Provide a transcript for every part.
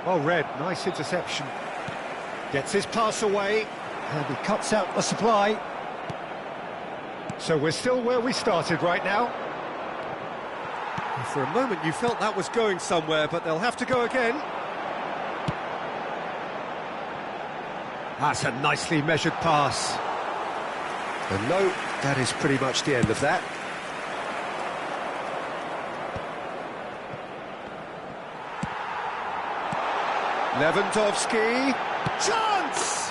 Well read, nice interception. Gets his pass away, and he cuts out the supply. So we're still where we started right now. For a moment you felt that was going somewhere, but they'll have to go again. That's a nicely measured pass. And no, that is pretty much the end of that. Lewandowski, chance!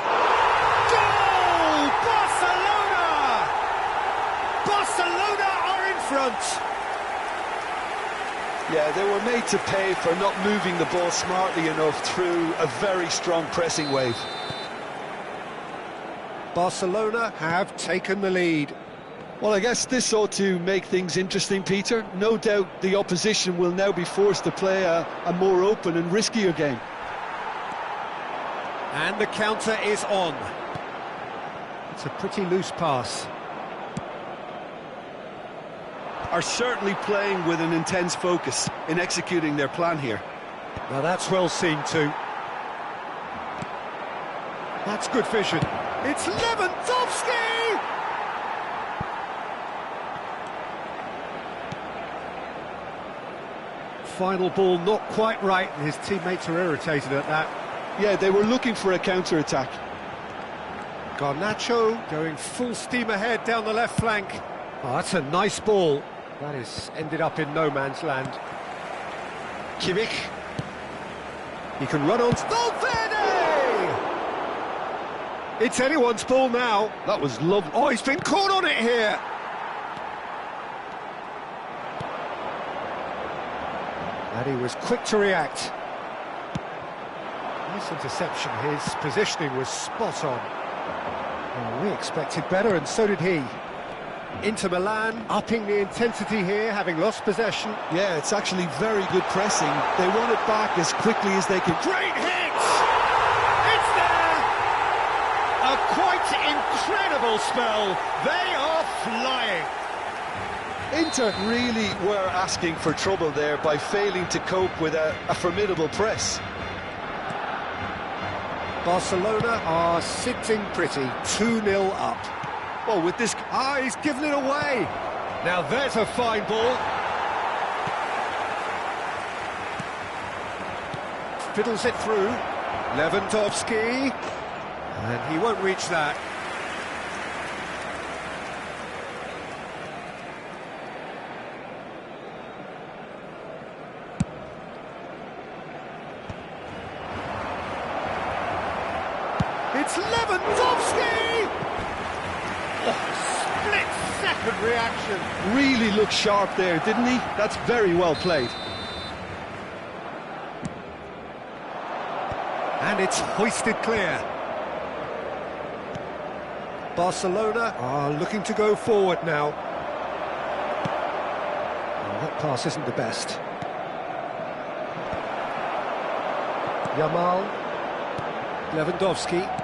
Goal! Barcelona! Barcelona are in front! Yeah, they were made to pay for not moving the ball smartly enough through a very strong pressing wave. Barcelona have taken the lead. Well, I guess this ought to make things interesting, Peter. No doubt the opposition will now be forced to play a more open and riskier game. And the counter is on. It's a pretty loose pass. Are certainly playing with an intense focus in executing their plan here. Now that's well seen too. That's good vision. It's Lewandowski! Final ball not quite right, and his teammates are irritated at that. Yeah, they were looking for a counter-attack. Garnacho going full steam ahead down the left flank. Oh, that's a nice ball. That is ended up in no man's land. Kimmich. He can run on. Valverde! It's anyone's ball now. That was lovely. Oh, he's been caught on it here. And he was quick to react. Nice interception. His positioning was spot on. Oh, we expected better, and so did he. Inter Milan upping the intensity here, having lost possession. Yeah, it's actually very good pressing. They want it back as quickly as they can. Great hit! It's there! A quite incredible spell. They are flying. Inter really were asking for trouble there by failing to cope with a formidable press. Barcelona are sitting pretty, 2-0 up. Well, with this... Ah, he's given it away. Now there's a fine ball. Fiddles it through. Lewandowski. And he won't reach that. It's Lewandowski! Oh, split-second reaction. Really looked sharp there, didn't he? That's very well played. And it's hoisted clear. Barcelona are looking to go forward now. Oh, that pass isn't the best. Yamal. Lewandowski.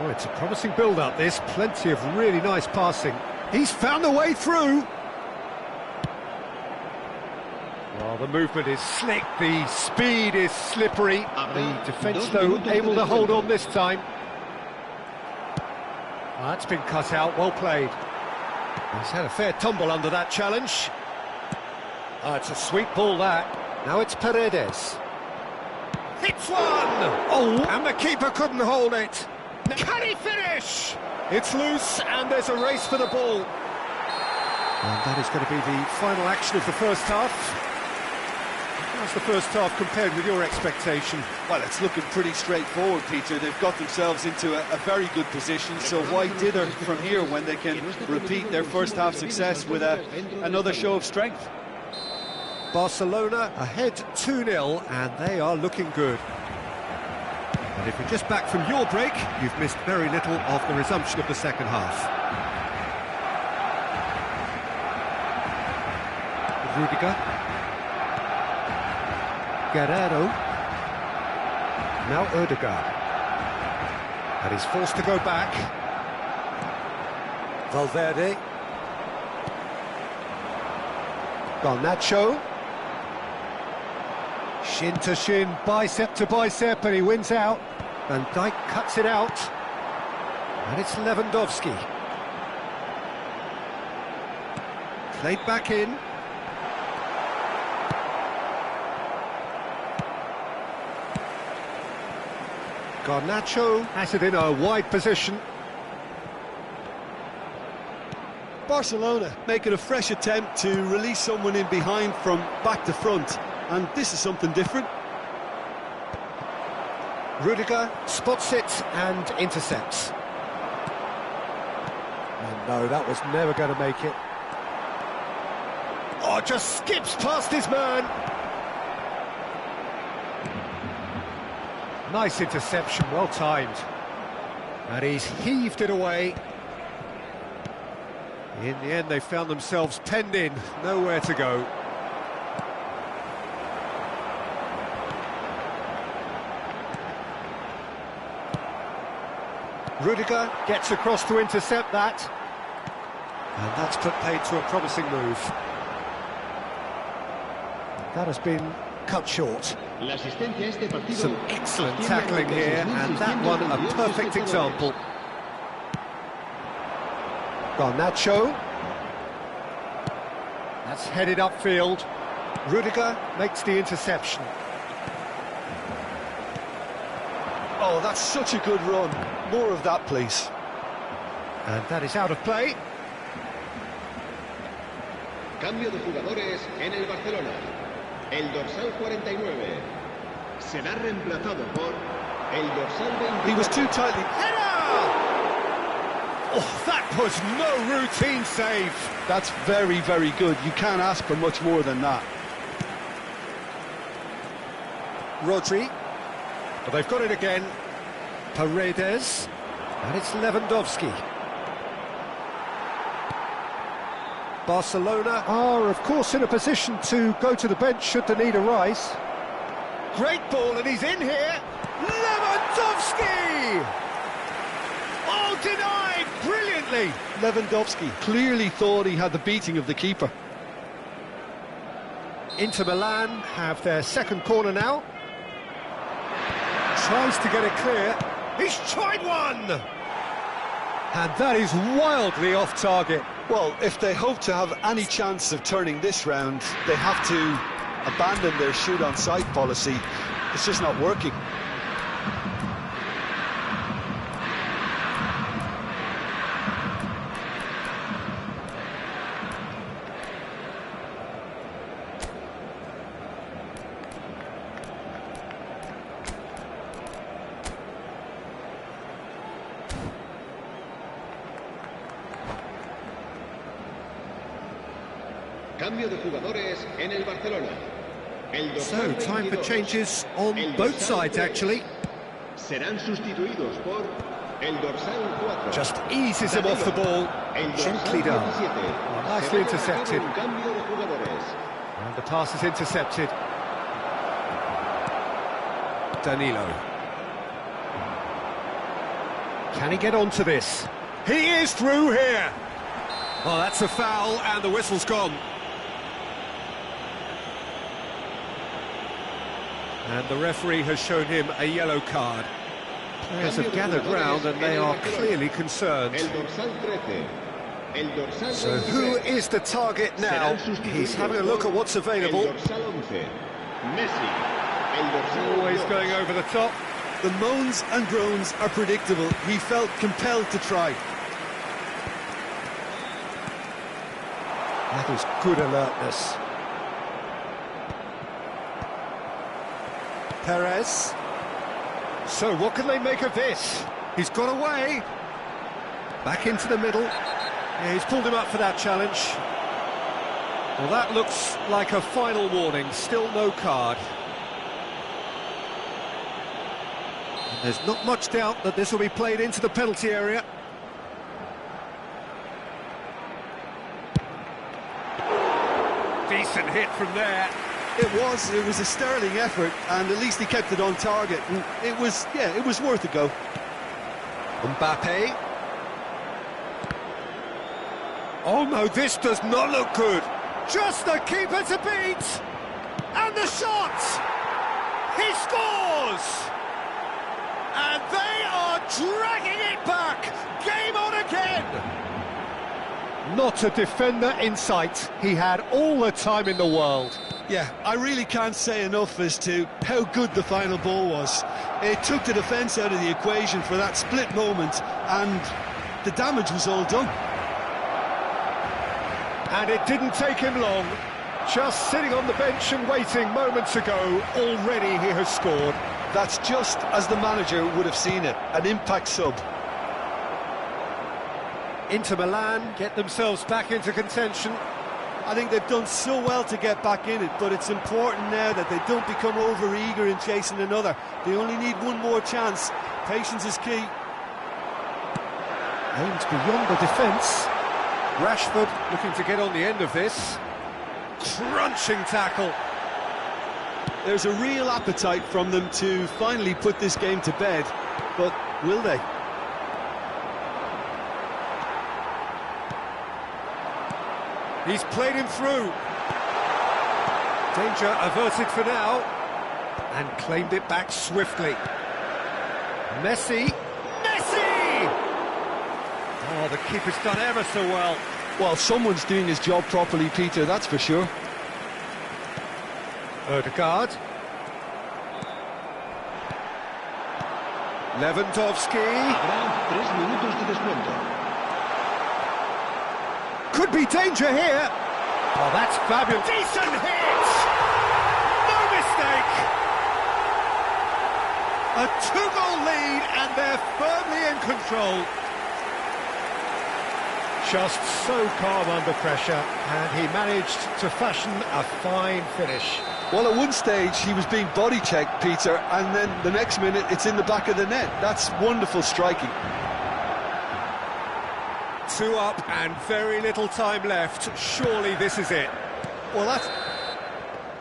Oh, it's a promising build-up, this. Plenty of really nice passing. He's found a way through. Well, the movement is slick, the speed is slippery. The defence, though, able to hold on this time. Well, that's been cut out, well played. He's had a fair tumble under that challenge. Oh, it's a sweet ball, that. Now it's Paredes. Hits one! Oh, and the keeper couldn't hold it. Can he finish? It's loose, and there's a race for the ball. And that is going to be the final action of the first half. How's the first half compared with your expectation? Well, it's looking pretty straightforward, Peter. They've got themselves into a very good position, so why dither from here when they can repeat their first half success with another show of strength? Barcelona ahead 2-0, and they are looking good. And if you're just back from your break, you've missed very little of the resumption of the second half. Rudiger. Guerrero. Now Odegaard. And he's forced to go back. Valverde. Garnacho. Shin to shin, bicep to bicep, and he wins out. Van Dijk cuts it out. And it's Lewandowski. Played back in. Garnacho has it in a wide position. Barcelona making a fresh attempt to release someone in behind from back to front, and this is something different. Rudiger spots it and intercepts. And no, that was never going to make it. Oh, just skips past his man. Nice interception, well timed. And he's heaved it away. In the end, they found themselves penned in, nowhere to go. Rudiger gets across to intercept that. And that's put paid to a promising move. That has been cut short. Some excellent tackling here, and that one a perfect example. Garnacho. That's headed upfield. Rudiger makes the interception. Oh, that's such a good run. More of that, please. And that is out of play. Cambio de jugadores en el Barcelona. El dorsal 49 será reemplazado por el dorsal 20. He was too tightly. Header! Oh, that was no routine save. That's very, very good. You can't ask for much more than that. Rodri. But they've got it again. Paredes. And it's Lewandowski. Barcelona are, of course, in a position to go to the bench should the need arise. Great ball, and he's in here. Lewandowski! Oh, denied brilliantly. Lewandowski clearly thought he had the beating of the keeper. Inter Milan have their second corner now. Tries to get it clear. He's tried one! And that is wildly off target. Well, if they hope to have any chance of turning this round, they have to abandon their shoot-on-sight policy. It's just not working. Cambio de jugadores en el Barcelona. So, time for changes on both sides, actually. Serán sustituidos por el dorsal 4. Just eases him off the ball. Gently done. Oh, nicely intercepted. Cambio de jugadores. And the pass is intercepted. Danilo. Can he get onto this? He is through here. Oh, that's a foul, and the whistle's gone. And the referee has shown him a yellow card. Players have gathered round and they are clearly concerned. So who is the target now? He's having a look at what's available. Always going over the top. The moans and groans are predictable. He felt compelled to try. That is good alertness. Perez. So what can they make of this? He's got away. Back into the middle. Yeah, he's pulled him up for that challenge. Well, that looks like a final warning. Still no card. And there's not much doubt that this will be played into the penalty area. Decent hit from there. It was a sterling effort, and at least he kept it on target. And it was worth a go. Mbappe. Oh no, this does not look good. Just the keeper to beat. And the shot. He scores. And they are dragging it back. Game on again. Not a defender in sight. He had all the time in the world. Yeah, I really can't say enough as to how good the final ball was. It took the defence out of the equation for that split moment, and the damage was all done. And it didn't take him long. Just sitting on the bench and waiting moments ago, already he has scored. That's just as the manager would have seen it, an impact sub. Inter Milan get themselves back into contention. I think they've done so well to get back in it, but it's important now that they don't become over-eager in chasing another. They only need one more chance. Patience is key. Aimed beyond the defence. Rashford looking to get on the end of this. Crunching tackle. There's a real appetite from them to finally put this game to bed, but will they? He's played him through. Danger averted for now. And claimed it back swiftly. Messi. Messi! Oh, the keeper's done ever so well. Well, someone's doing his job properly, Peter, that's for sure. Odegaard. Lewandowski. Habrá 3 minutos de descuento. Could be danger here. Oh, that's fabulous. Decent hit! No mistake! A 2-goal lead and they're firmly in control. Just so calm under pressure, and he managed to fashion a fine finish. Well, at one stage he was being body checked, Peter, and then the next minute it's in the back of the net. That's wonderful striking. 2 up and very little time left. Surely this is it. Well, that's...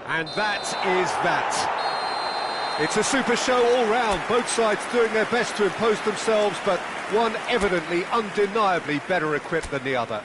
And that is that. It's a super show all round. Both sides doing their best to impose themselves, but one evidently, undeniably better equipped than the other.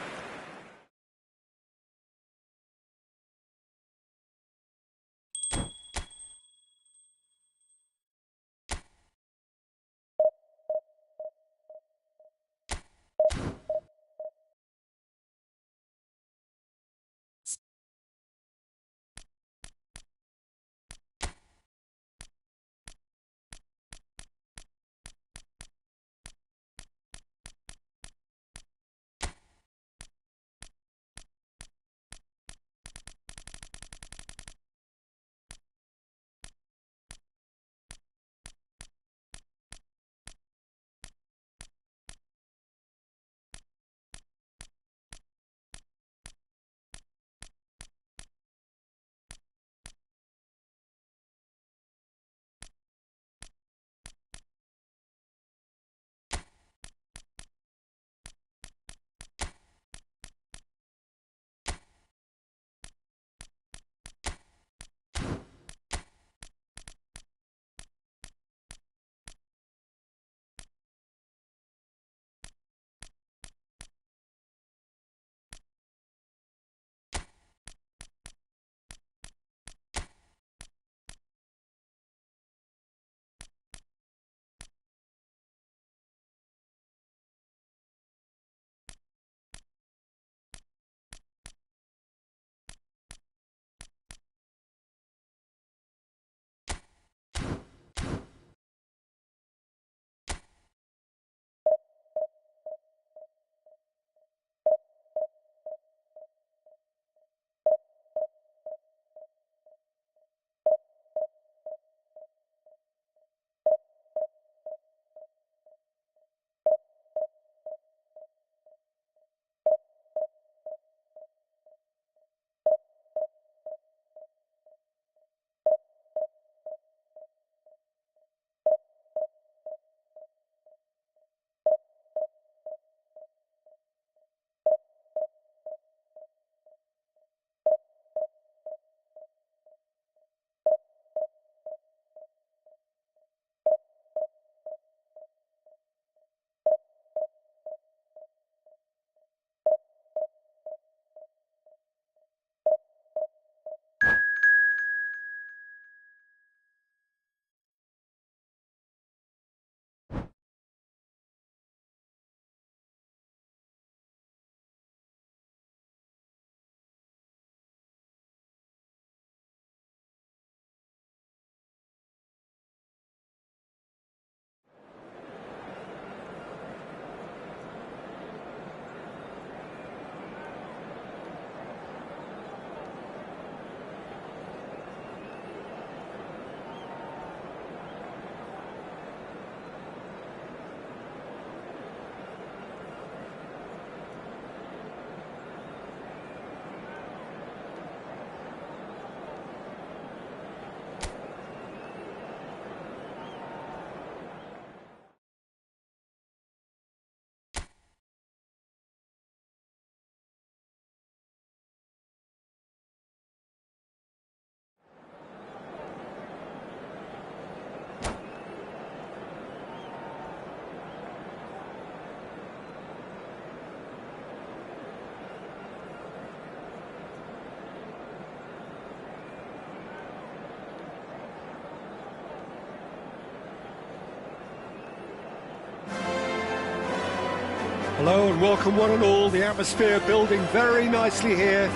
Hello and welcome one and all. The atmosphere building very nicely here.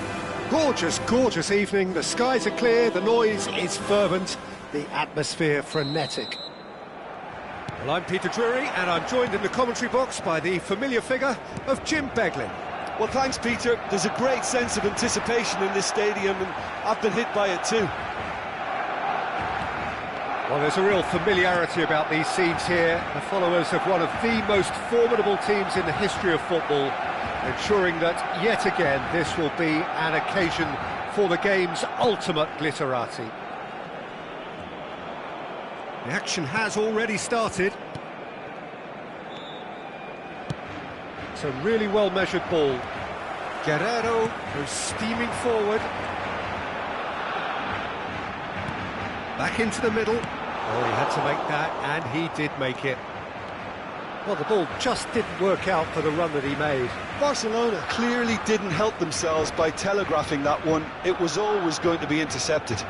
Gorgeous, gorgeous evening. The skies are clear, the noise is fervent, the atmosphere frenetic. Well, I'm Peter Drury and I'm joined in the commentary box by the familiar figure of Jim Beglin. Well, thanks, Peter. There's a great sense of anticipation in this stadium, and I've been hit by it too. Well, there's a real familiarity about these scenes here. The followers of one of the most formidable teams in the history of football, ensuring that, yet again, this will be an occasion for the game's ultimate glitterati. The action has already started. It's a really well-measured ball. Guerrero goes steaming forward. Back into the middle. Oh, he had to make that, and he did make it. Well, the ball just didn't work out for the run that he made. Barcelona clearly didn't help themselves by telegraphing that one. It was always going to be intercepted.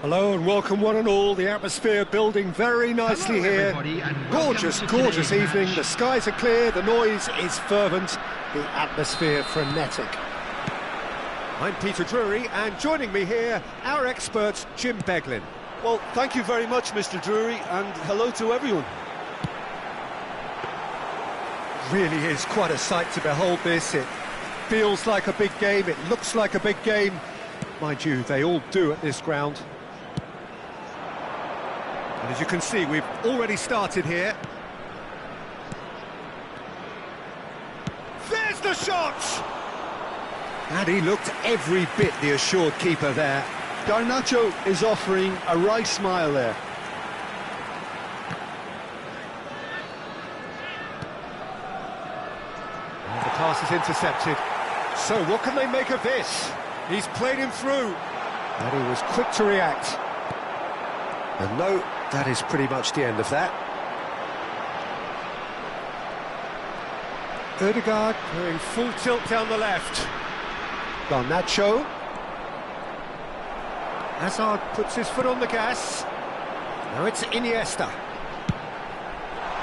Hello and welcome one and all. The atmosphere building very nicely here. Gorgeous, gorgeous evening. The skies are clear, the noise is fervent, the atmosphere frenetic. I'm Peter Drury, and joining me here, our expert Jim Beglin. Well, thank you very much, Mr. Drury, and hello to everyone. Really is quite a sight to behold this. It feels like a big game, it looks like a big game. Mind you, they all do at this ground. And as you can see, we've already started here. There's the shot! And he looked every bit the assured keeper there. Garnacho is offering a right smile there. And the pass is intercepted. So what can they make of this? He's played him through. And he was quick to react. And no, that is pretty much the end of that. Odegaard going full tilt down the left. Garnacho. Hazard puts his foot on the gas. Now it's Iniesta.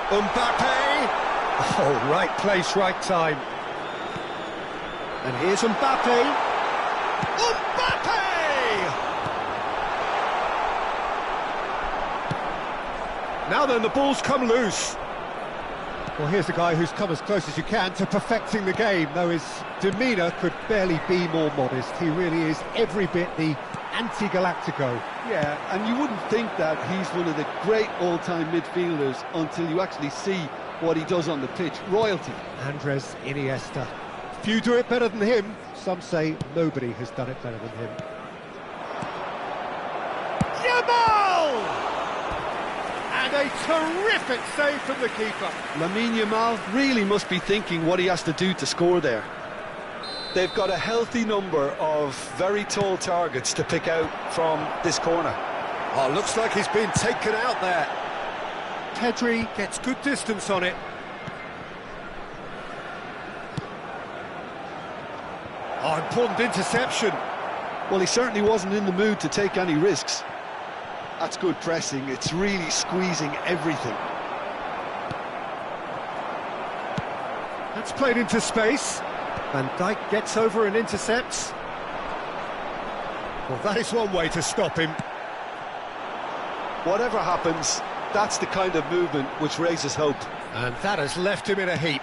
Mbappe. Oh, right place, right time. And here's Mbappe. Mbappe! Now then, the ball's come loose. Well, here's the guy who's come as close as you can to perfecting the game, though his demeanour could barely be more modest. He really is every bit the anti-Galactico. Yeah, and you wouldn't think that he's one of the great all-time midfielders until you actually see what he does on the pitch. Royalty. Andres Iniesta. Few do it better than him. Some say nobody has done it better than him. Yamal! And a terrific save from the keeper. Lamine Yamal really must be thinking what he has to do to score there. They've got a healthy number of very tall targets to pick out from this corner. Oh, looks like he's been taken out there. Pedri gets good distance on it. Oh, important interception. Well, he certainly wasn't in the mood to take any risks. That's good pressing. It's really squeezing everything. That's played into space. Van Dijk gets over and intercepts. Well, that is one way to stop him. Whatever happens, that's the kind of movement which raises hope. And that has left him in a heap.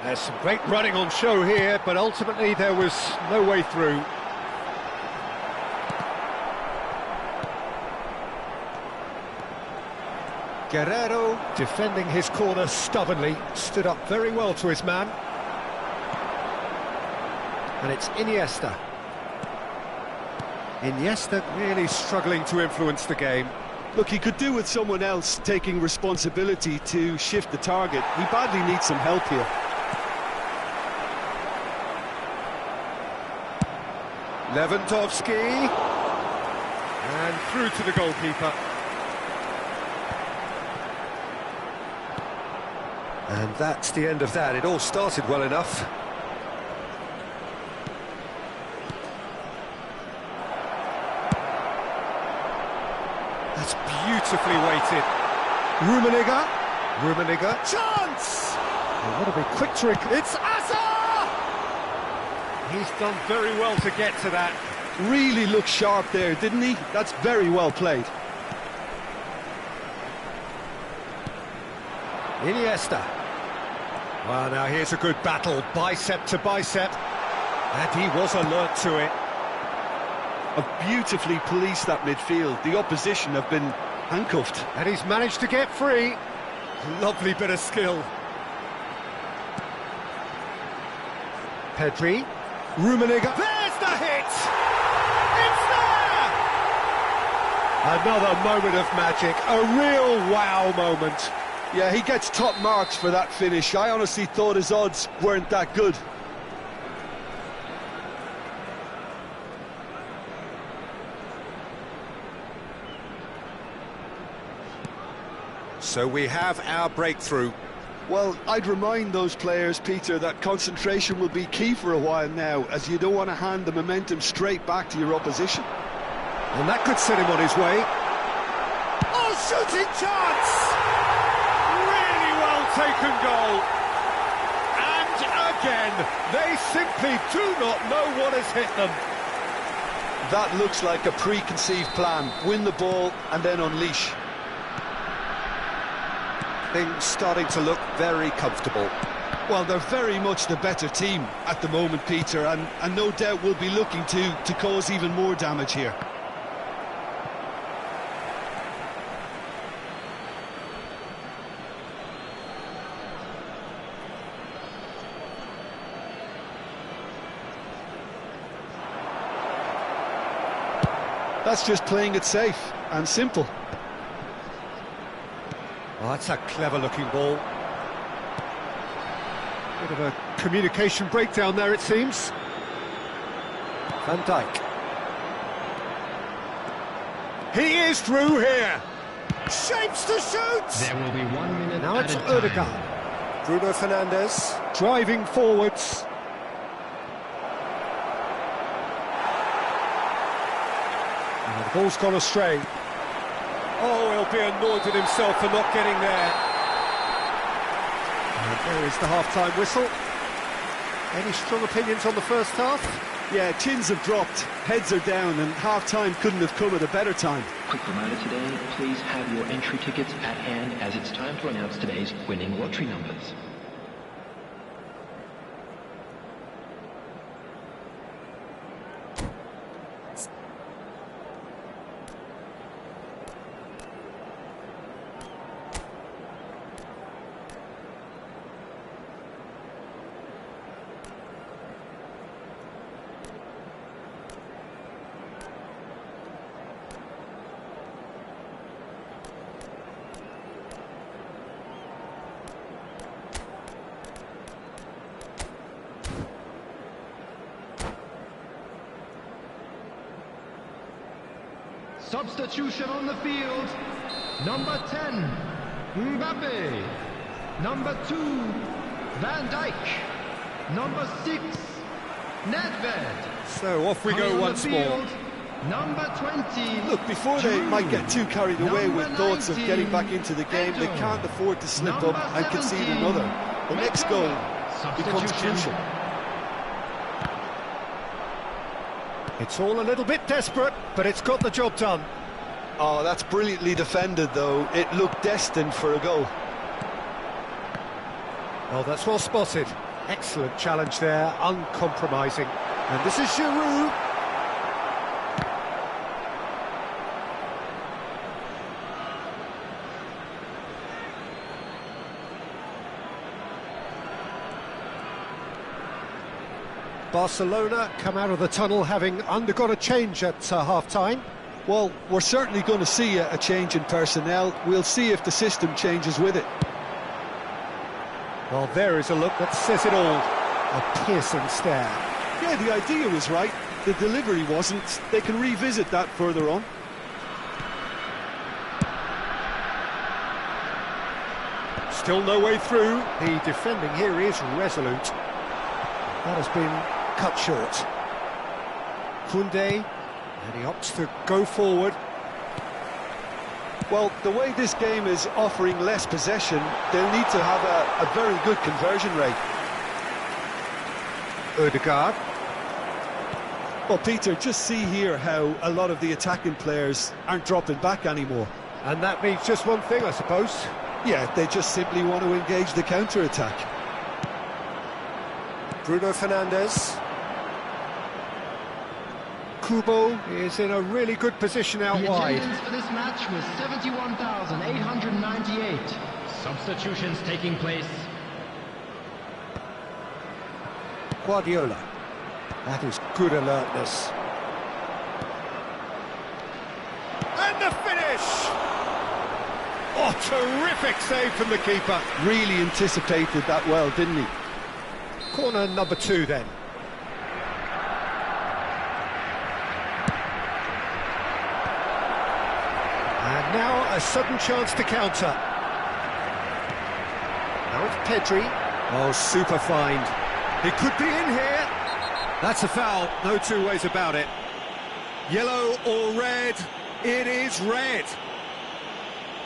There's some great running on show here, but ultimately there was no way through. Guerrero, defending his corner stubbornly, stood up very well to his man. And it's Iniesta. Iniesta really struggling to influence the game. Look, he could do with someone else taking responsibility to shift the target. He badly needs some help here. Lewandowski. And through to the goalkeeper. And that's the end of that. It all started well enough. That's beautifully weighted. Rummenigge. Chance! Oh, what a big quick trick. It's Asa! He's done very well to get to that. Really looked sharp there, didn't he? That's very well played. Iniesta. Well, now here's a good battle, bicep to bicep. And he was alert to it. Have beautifully policed that midfield. The opposition have been handcuffed. And he's managed to get free. Lovely bit of skill. Pedri. Rummenigge. There's the hit! It's there! Another moment of magic. A real wow moment. Yeah, he gets top marks for that finish. I honestly thought his odds weren't that good. So we have our breakthrough. Well, I'd remind those players, Peter, that concentration will be key for a while now, as you don't want to hand the momentum straight back to your opposition. And that could set him on his way. Oh, shooting chance! Really well taken goal. And again, they simply do not know what has hit them. That looks like a preconceived plan. Win the ball and then unleash. Things starting to look very comfortable. Well, they're very much the better team at the moment, Peter, and no doubt will be looking to cause even more damage here. That's just playing it safe and simple. Oh, that's a clever-looking ball. Bit of a communication breakdown there, it seems. Van Dijk. He is through here. Shapes to shoot. There will be 1 minute. Now it's at a time. Odegaard. Bruno Fernandes driving forwards. And the ball's gone astray. Oh, he'll be annoyed with himself for not getting there. And there is the half-time whistle. Any strong opinions on the first half? Yeah, chins have dropped, heads are down, and half-time couldn't have come at a better time. Quick reminder today, please have your entry tickets at hand as it's time to announce today's winning lottery numbers. Substitution on the field. Number 10, Mbappe. Number 2, Van Dijk. Number 6, Nedved. So off we go once more. Number 20. Look, before they might get too carried away with thoughts of getting back into the game, they can't afford to slip up and concede another. The next goal becomes crucial. It's all a little bit desperate, but it's got the job done. Oh, that's brilliantly defended, though. It looked destined for a goal. Oh, that's well spotted. Excellent challenge there, uncompromising. And this is Giroud. Barcelona come out of the tunnel having undergone a change at half-time. Well, we're certainly going to see a change in personnel. We'll see if the system changes with it. Well, there is a look that says it all. A piercing stare. Yeah, the idea was right. The delivery wasn't. They can revisit that further on. Still no way through. The defending here is resolute. That has been cut short. Koundé, and he opts to go forward. Well, the way this game is offering less possession, they'll need to have a very good conversion rate. Odegaard. Well, Peter, just see here how a lot of the attacking players aren't dropping back anymore. And that means just one thing, I suppose. Yeah, they just simply want to engage the counter-attack. Bruno Fernandes. Kubo is in a really good position out wide. The attendance for this match was 71,898. Substitutions taking place. Guardiola. That is good alertness. And the finish! Oh, terrific save from the keeper. Really anticipated that well, didn't he? Corner number 2 then. And now a sudden chance to counter. Now it's Pedri. Oh, super find. He could be in here. That's a foul, no two ways about it. Yellow or red? It is red.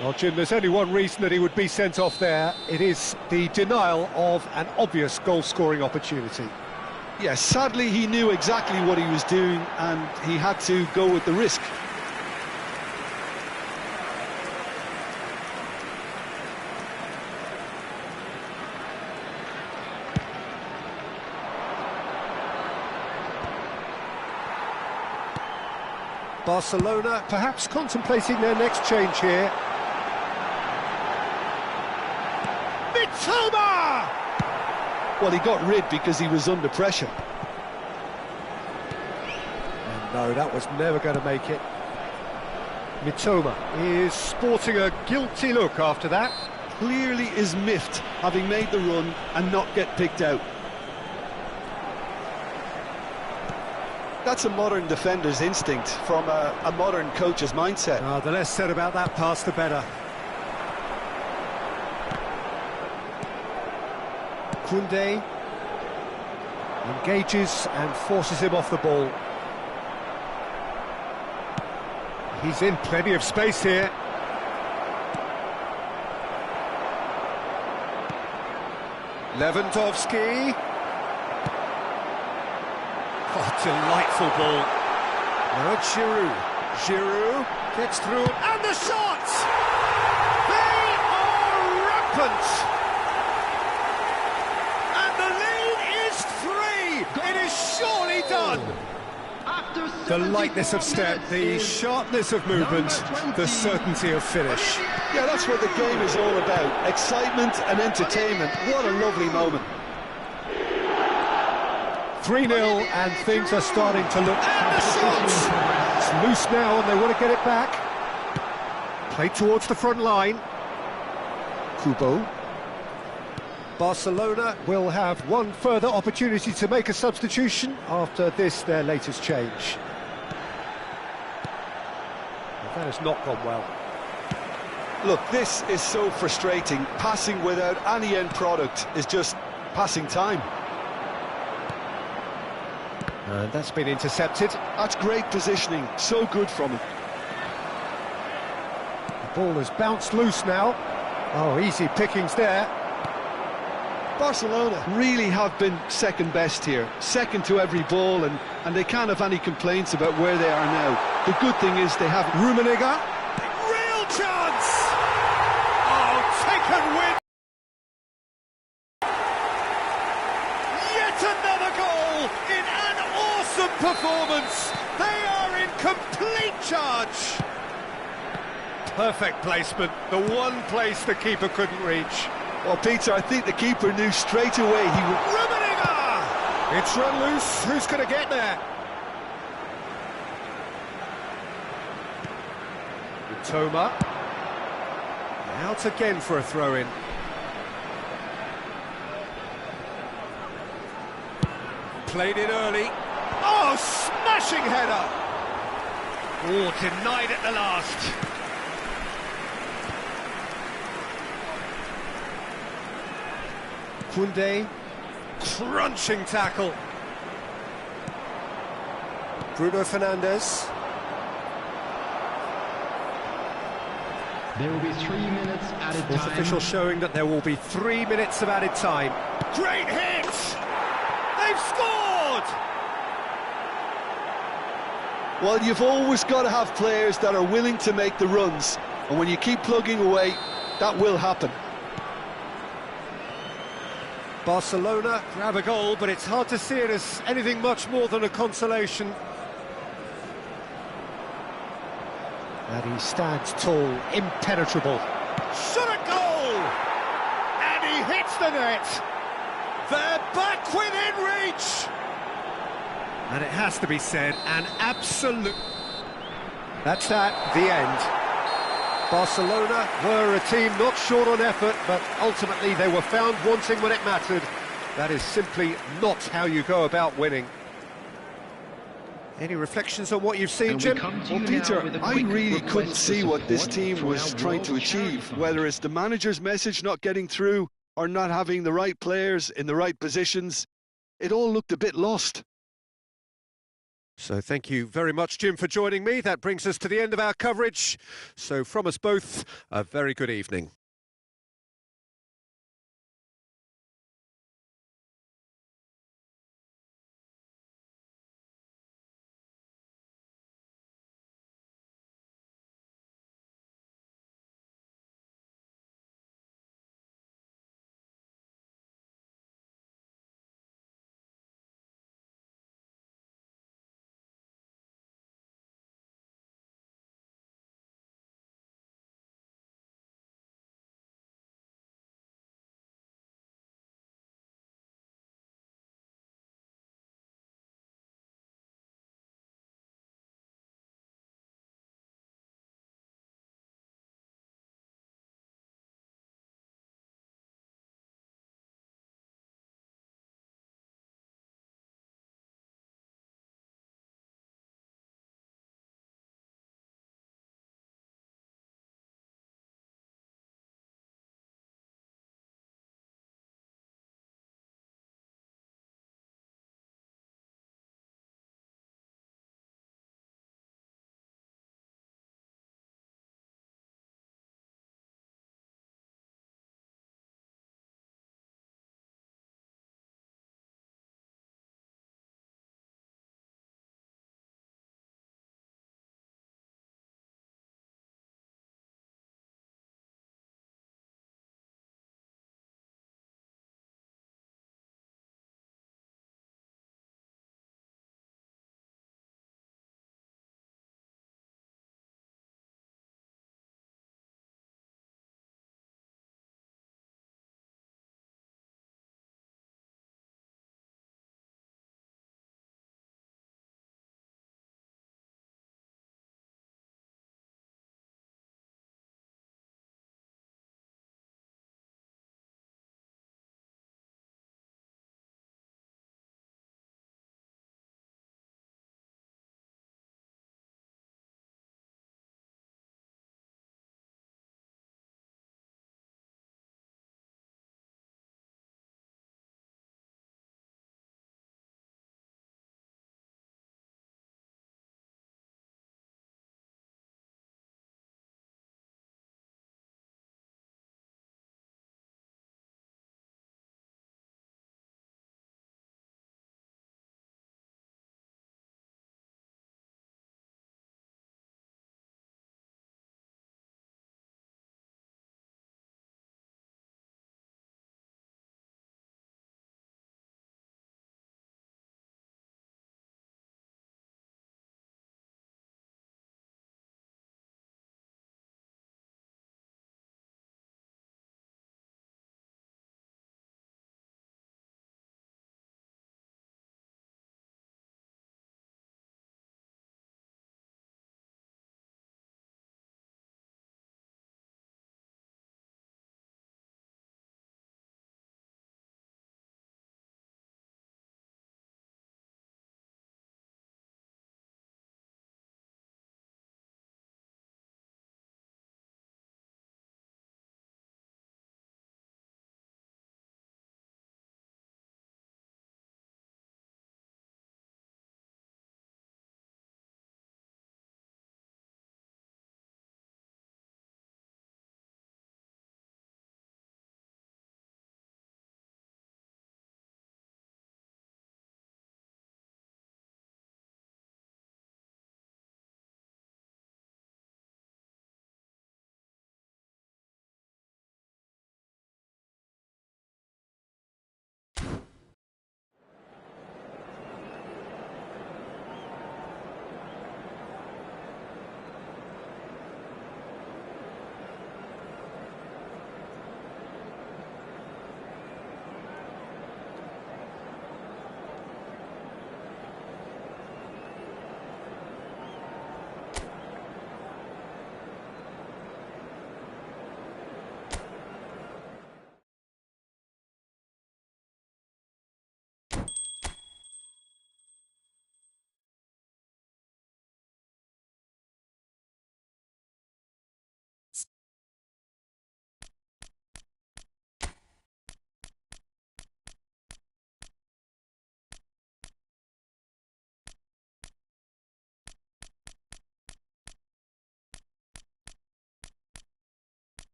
Well, Jim, there's only one reason that he would be sent off there. It is the denial of an obvious goal-scoring opportunity. Yes, sadly he knew exactly what he was doing and he had to go with the risk. Barcelona perhaps contemplating their next change here. Ditambah! Well, he got rid because he was under pressure. And no, that was never going to make it. Mitoma is sporting a guilty look after that. Clearly is miffed, having made the run and not get picked out. That's a modern defender's instinct from a modern coach's mindset. The less said about that pass, the better. Koundé engages and forces him off the ball. He's in plenty of space here. Lewandowski. Oh, delightful ball. Now it's Giroud. Giroud gets through, and the shots! They are rampant! And the lead is 3! It is surely done! The lightness of step, the sharpness of movement, the certainty of finish. Yeah, that's what the game is all about. Excitement and entertainment. What a lovely moment. 3-0 and things are starting to look... And the shots! It's loose now and they want to get it back. Played towards the front line. Kubo. Barcelona will have one further opportunity to make a substitution after this, their latest change. That has not gone well. Look, this is so frustrating. Passing without any end product is just passing time. And that's been intercepted. That's great positioning, so good from him. The ball has bounced loose now. Oh, easy pickings there. Barcelona really have been second best here, second to every ball, and they can't have any complaints about where they are now. The good thing is they have Rummenigge. Real chance! Oh, taken win! Yet another goal in an awesome performance. They are in complete charge. Perfect placement, the one place the keeper couldn't reach. Well, Peter, I think the keeper knew straight away he would... Rummenigge! It's run loose. Who's going to get there? Mitoma. Out again for a throw-in. Played it early. Oh, smashing header! Oh, denied at the last. Koundé, crunching tackle. Bruno Fernandes. There will be 3 minutes added Fourth time. official showing that there will be 3 minutes of added time. Great hit! They've scored! Well, you've always got to have players that are willing to make the runs, and when you keep plugging away, that will happen. Barcelona grab a goal, but it's hard to see it as anything much more than a consolation. And he stands tall, impenetrable. Shot a goal! And he hits the net! They're back within reach! And it has to be said, an absolute... That's that, the end. Barcelona were a team not short on effort, but ultimately they were found wanting when it mattered. That is simply not how you go about winning. Any reflections on what you've seen, Jim? Well, Peter, I really couldn't see what this team was trying to achieve, whether it's the manager's message not getting through or not having the right players in the right positions. It all looked a bit lost. So thank you very much, Jim, for joining me. That brings us to the end of our coverage. So from us both, a very good evening.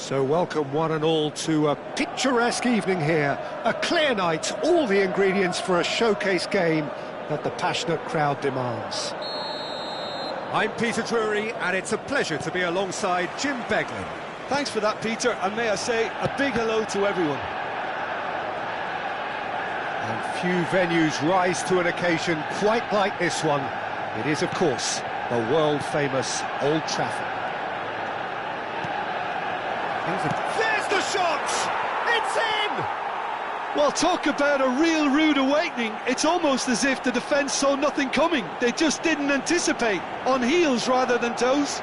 So welcome one and all to a picturesque evening here. A clear night, all the ingredients for a showcase game that the passionate crowd demands. I'm Peter Drury, and it's a pleasure to be alongside Jim Beglin. Thanks for that, Peter, and may I say a big hello to everyone. And few venues rise to an occasion quite like this one. It is, of course, the world-famous Old Trafford. There's the shot! It's in! Well, talk about a real rude awakening. It's almost as if the defence saw nothing coming. They just didn't anticipate, on heels rather than toes.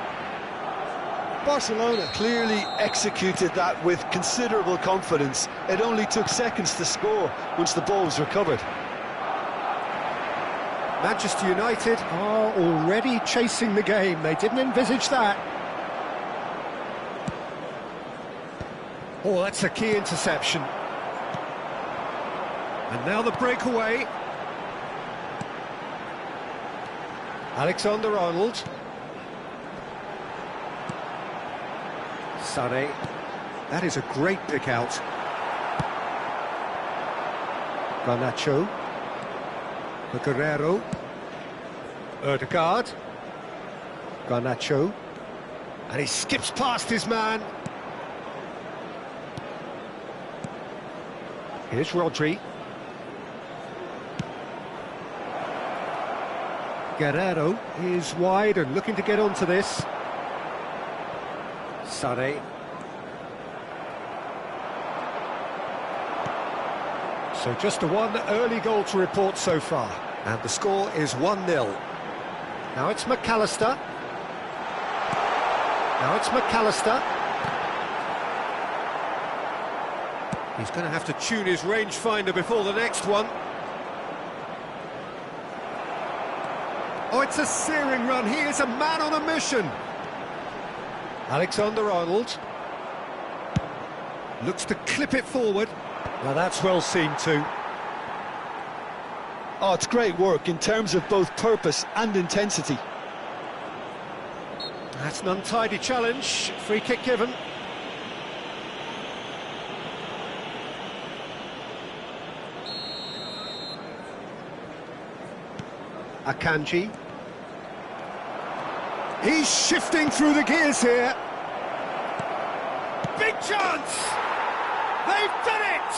Barcelona clearly executed that with considerable confidence. It only took seconds to score once the ball was recovered. Manchester United are already chasing the game. They didn't envisage that. Oh, that's a key interception. And now the breakaway. Alexander-Arnold. Sané. That is a great pick out. Garnacho. Guerrero. Odegaard. Garnacho. And he skips past his man. Here's Rodri. Guerrero is wide and looking to get onto this. Sané. So just one early goal to report so far. And the score is 1-0. Now it's McAllister. He's going to have to tune his rangefinder before the next one. Oh, it's a searing run. He is a man on a mission. Alexander-Arnold looks to clip it forward. Now that's well seen too. Oh, it's great work in terms of both purpose and intensity. That's an untidy challenge. Free kick given. Akanji. He's shifting through the gears here. Big chance! They've done it!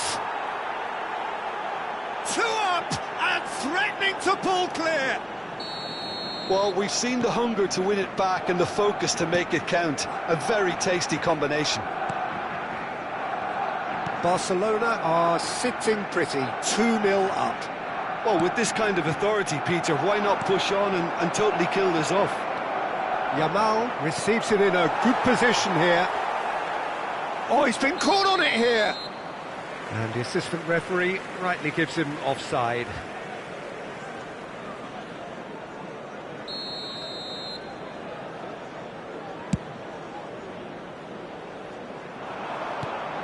2 up and threatening to pull clear. Well, we've seen the hunger to win it back and the focus to make it count. A very tasty combination. Barcelona are sitting pretty, 2-0 up. Well, with this kind of authority, Peter, why not push on and totally kill this off? Yamal receives it in a good position here. Oh, he's been caught on it here. And the assistant referee rightly gives him offside.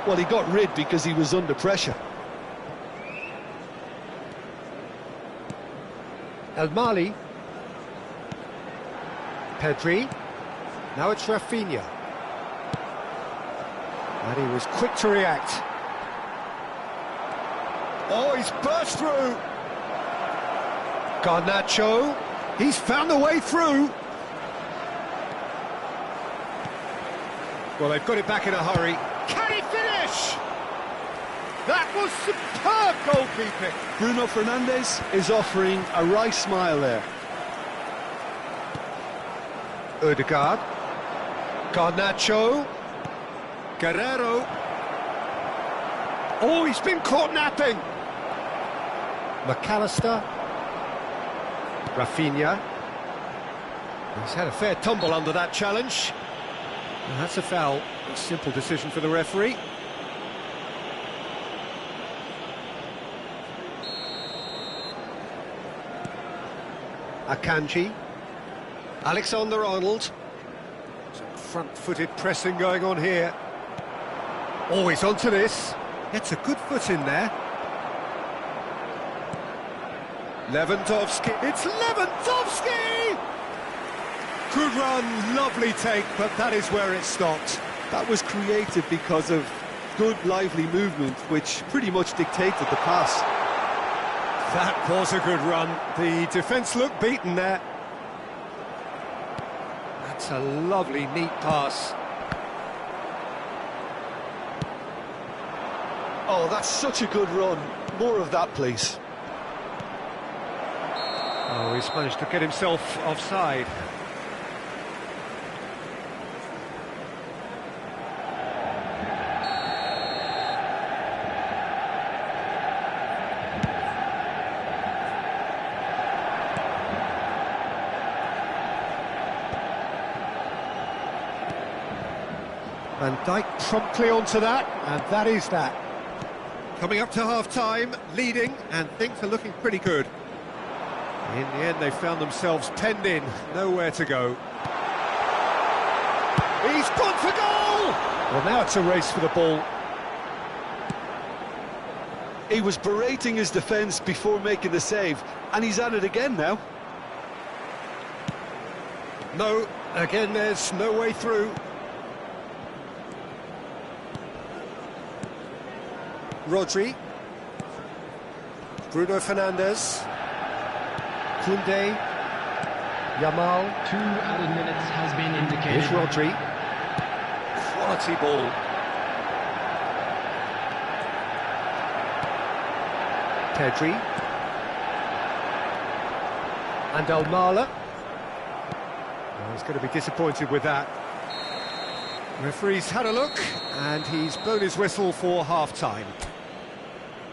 Well, he got rid because he was under pressure. El Mali. Pedri. Now it's Rafinha. And he was quick to react. Oh, he's burst through. Garnacho. He's found a way through. Well, they've got it back in a hurry. Can he finish? That was superb goalkeeping. Bruno Fernandes is offering a wry smile there. Odegaard. Garnacho. Guerrero. Oh, he's been caught napping. McAllister. Rafinha. He's had a fair tumble under that challenge. And that's a foul. A simple decision for the referee. Akanji. Alexander-Arnold. Some front-footed pressing going on here. Oh, he's onto this. Gets a good foot in there. Lewandowski. It's Lewandowski! Good run, lovely take, but that is where it stopped. That was created because of good, lively movement, which pretty much dictated the pass. That was a good run. The defence looked beaten there. That's a lovely, neat pass. Oh, that's such a good run. More of that, please. Oh, he's managed to get himself offside. Van Dijk promptly onto that, and that is that. Coming up to half-time, leading, and things are looking pretty good. In the end, they found themselves penned in, nowhere to go. He's gone for goal! Well, now it's a race for the ball. He was berating his defence before making the save, and he's at it again now. No, again, there's no way through. Rodri, Bruno Fernandes, Koundé, Yamal. 2 added minutes has been indicated. Here's Rodri. Quality ball. Pedri. And Almala. Well, he's going to be disappointed with that. Referee's had a look, and he's blown his whistle for half-time.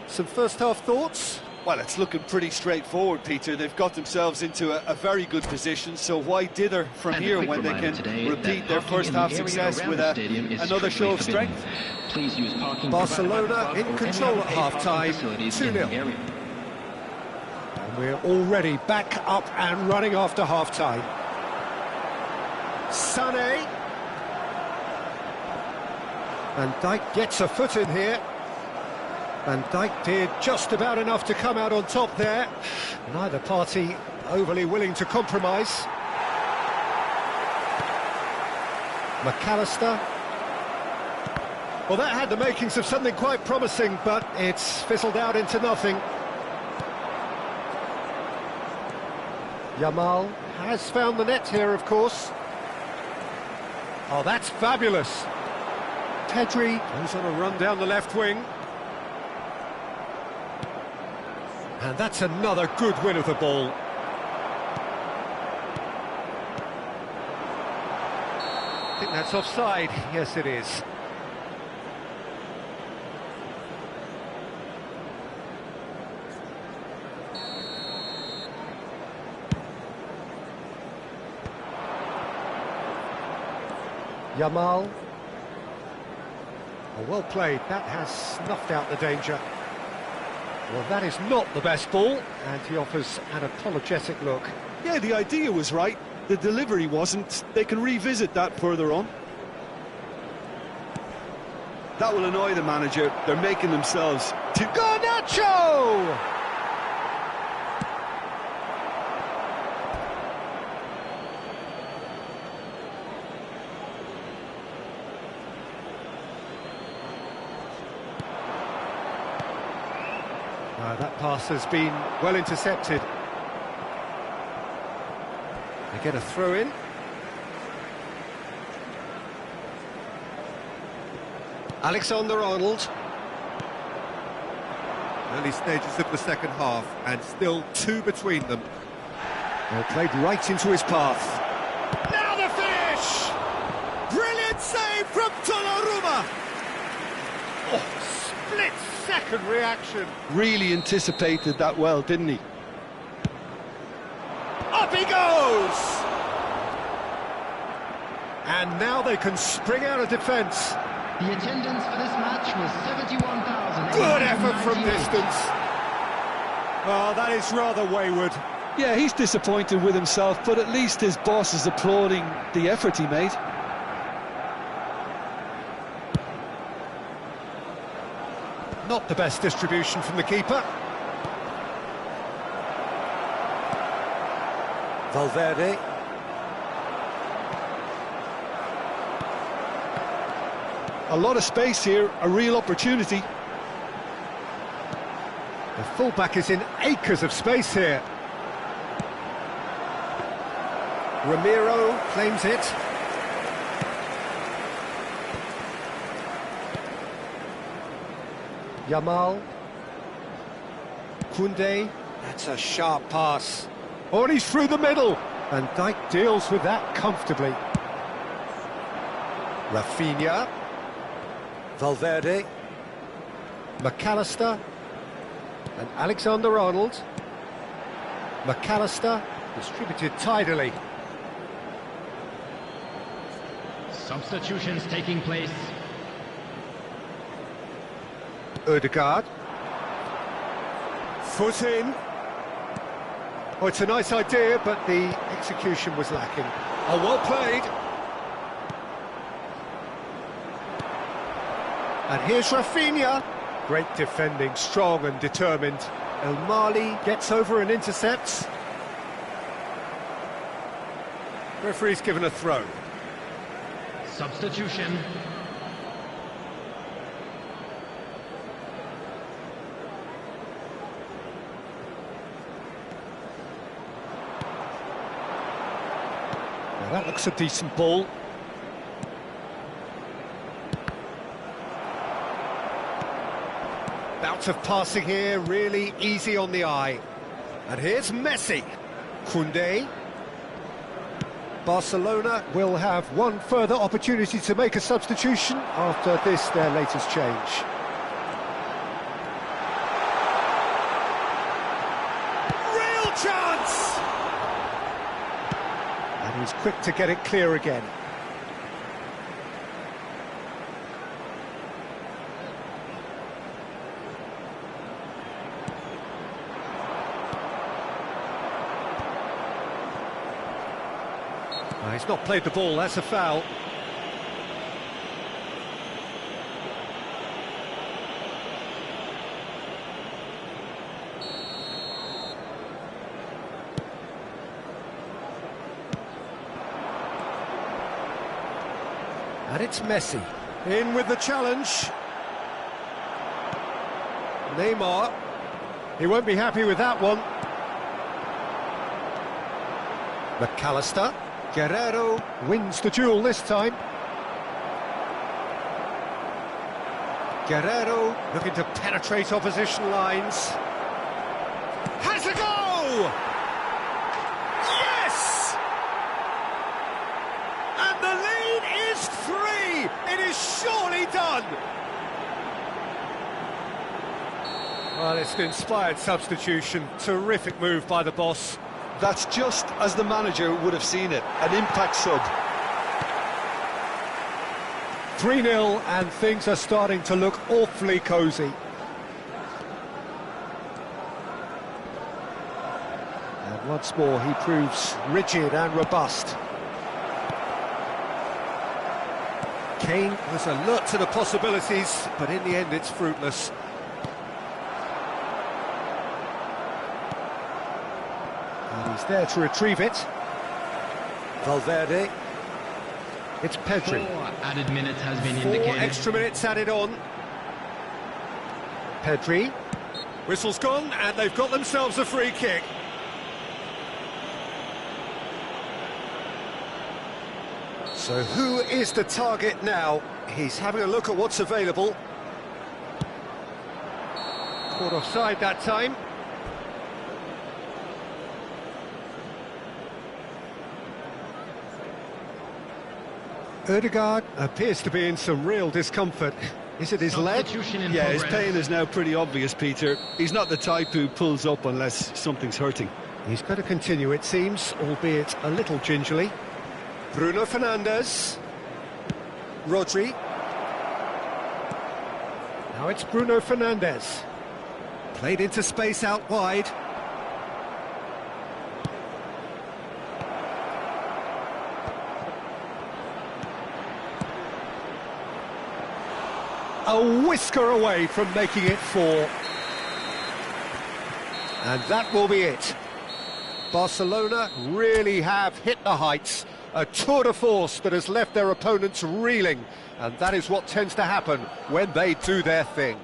Some first-half thoughts? Well, it's looking pretty straightforward, Peter. They've got themselves into a very good position, so why dither from here when they can repeat their first-half success with another show of strength? Please use parking. Barcelona in control at half-time, 2-0. And we're already back up and running after half-time. Sané. Van Dijk gets a foot in here. Van Dijk did just about enough to come out on top there. Neither party overly willing to compromise. McAllister. Well, that had the makings of something quite promising, but it's fizzled out into nothing. Yamal has found the net here, of course. Oh, that's fabulous. Pedri goes on a run down the left wing. And that's another good win of the ball. I think that's offside. Yes, it is. Yamal. Oh, well played. That has snuffed out the danger. Well, that is not the best ball, and he offers an apologetic look. Yeah, the idea was right. The delivery wasn't. They can revisit that further on. That will annoy the manager. They're making themselves too... Garnacho! That pass has been well intercepted. They get a throw in. Alexander-Arnold. Early stages of the second half, and still 2 between them. Well, played right into his path. Now the finish! Brilliant save from Donnarumma! Oh, split-second reaction. Really anticipated that well, didn't he? Up he goes! And now they can spring out of defence. The attendance for this match was 71,000. Good effort from distance. Oh, that is rather wayward. Yeah, he's disappointed with himself, but at least his boss is applauding the effort he made. Not the best distribution from the keeper. Valverde. A lot of space here, a real opportunity. The fullback is in acres of space here. Ramiro claims it. Yamal. Koundé. That's a sharp pass. Oh, and he's through the middle. And Dijk deals with that comfortably. Rafinha. Valverde. McAllister. And Alexander-Arnold. McAllister distributed tidily. Substitutions taking place. Ødegaard. Foot in. Oh, it's a nice idea, but the execution was lacking. Oh, well played. And here's Rafinha. Great defending, strong and determined. El Mali gets over and intercepts. Referee's given a throw. Substitution. Now that looks a decent ball. Bout of passing here, really easy on the eye. And here's Messi. Koundé. Barcelona will have one further opportunity to make a substitution after this, their latest change. Real chance! And he's quick to get it clear again. He's not played the ball, that's a foul. And it's Messi. In with the challenge. Neymar. He won't be happy with that one. McAllister. Guerrero wins the duel this time. Guerrero looking to penetrate opposition lines. Has a go! Yes! And the lead is 3! It is surely done! Well, it's an inspired substitution. Terrific move by the boss. That's just as the manager would have seen it, an impact sub. 3-0 and things are starting to look awfully cosy. And once more he proves rigid and robust. Kane was alert to the possibilities, but in the end it's fruitless. He's there to retrieve it. Valverde. It's Pedri. 4 added minutes has been 4 indicated. extra minutes added on. Pedri. Whistle's gone, and they've got themselves a free kick. So who is the target now? He's having a look at what's available. Caught offside that time. Ødegaard appears to be in some real discomfort. Is it his leg? Substitution in Yeah, his progress. pain is now pretty obvious, Peter. He's not the type who pulls up unless something's hurting. He's going to continue, it seems, albeit a little gingerly. Bruno Fernandes. Rodri. Now it's Bruno Fernandes. Played into space out wide. A whisker away from making it 4. And that will be it. Barcelona really have hit the heights, A tour de force that has left their opponents reeling, and that is what tends to happen when they do their thing.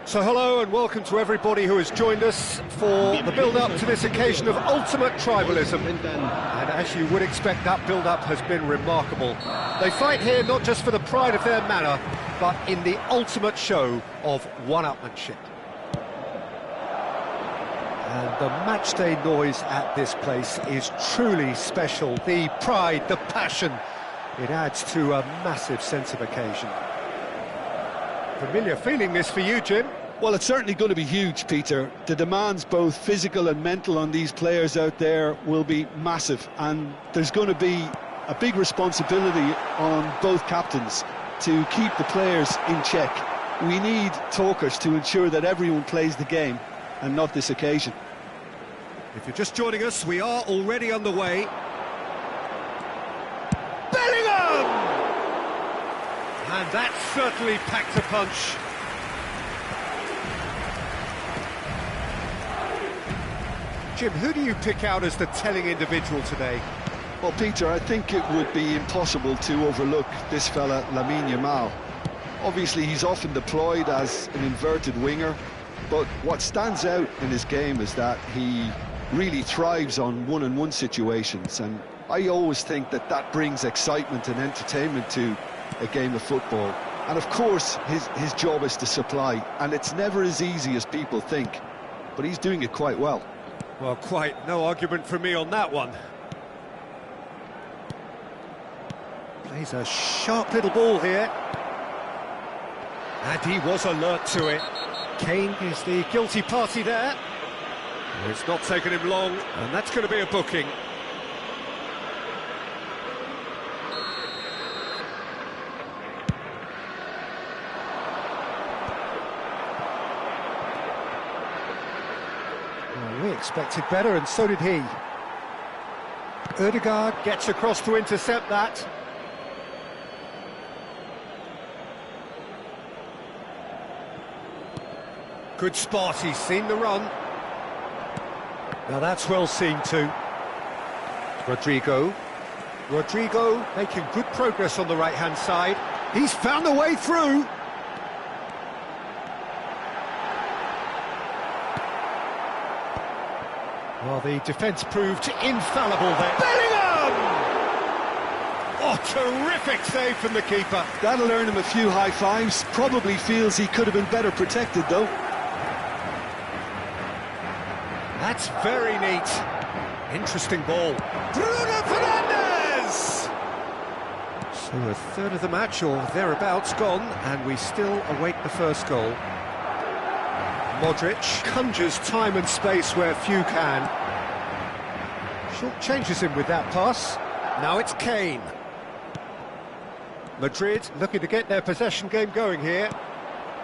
So hello and welcome to everybody who has joined us for the build-up to this occasion of ultimate tribalism. And as you would expect, that build-up has been remarkable. They fight here not just for the pride of their manor, but in the ultimate show of one-upmanship. And the matchday noise at this place is truly special. The pride, the passion, it adds to a massive sense of occasion. Familiar feeling this for you, Jim? Well, it's certainly going to be huge, Peter. The demands, both physical and mental, on these players out there will be massive, and there's going to be a big responsibility on both captains to keep the players in check. We need talkers to ensure that everyone plays the game, and not this occasion. If you're just joining us, we are already underway. Bellingham! And that certainly packed a punch. Jim, who do you pick out as the telling individual today? Well, Peter, I think it would be impossible to overlook this fella, Lamine Yamal. Obviously, he's often deployed as an inverted winger, but what stands out in his game is that he really thrives on one-on-one situations, and I always think that that brings excitement and entertainment to a game of football. And of course, his job is to supply, and it's never as easy as people think, but he's doing it quite well. Well, quite no argument from me on that one. Plays a sharp little ball here. And he was alert to it. Kane is the guilty party there. It's not taken him long, and that's going to be a booking. We expected better, and so did he. Odegaard gets across to intercept that. Good spot, he's seen the run. Now that's well seen too. Rodrigo making good progress on the right-hand side. He's found a way through. Well, the defence proved infallible there. Bellingham! Oh, terrific save from the keeper. That'll earn him a few high fives. Probably feels he could have been better protected, though. That's very neat. Interesting ball. Bruno Fernandes! So a third of the match, or thereabouts, gone, and we still await the first goal. Modric conjures time and space where few can. Short changes him with that pass. Now it's Kane. Madrid looking to get their possession game going here.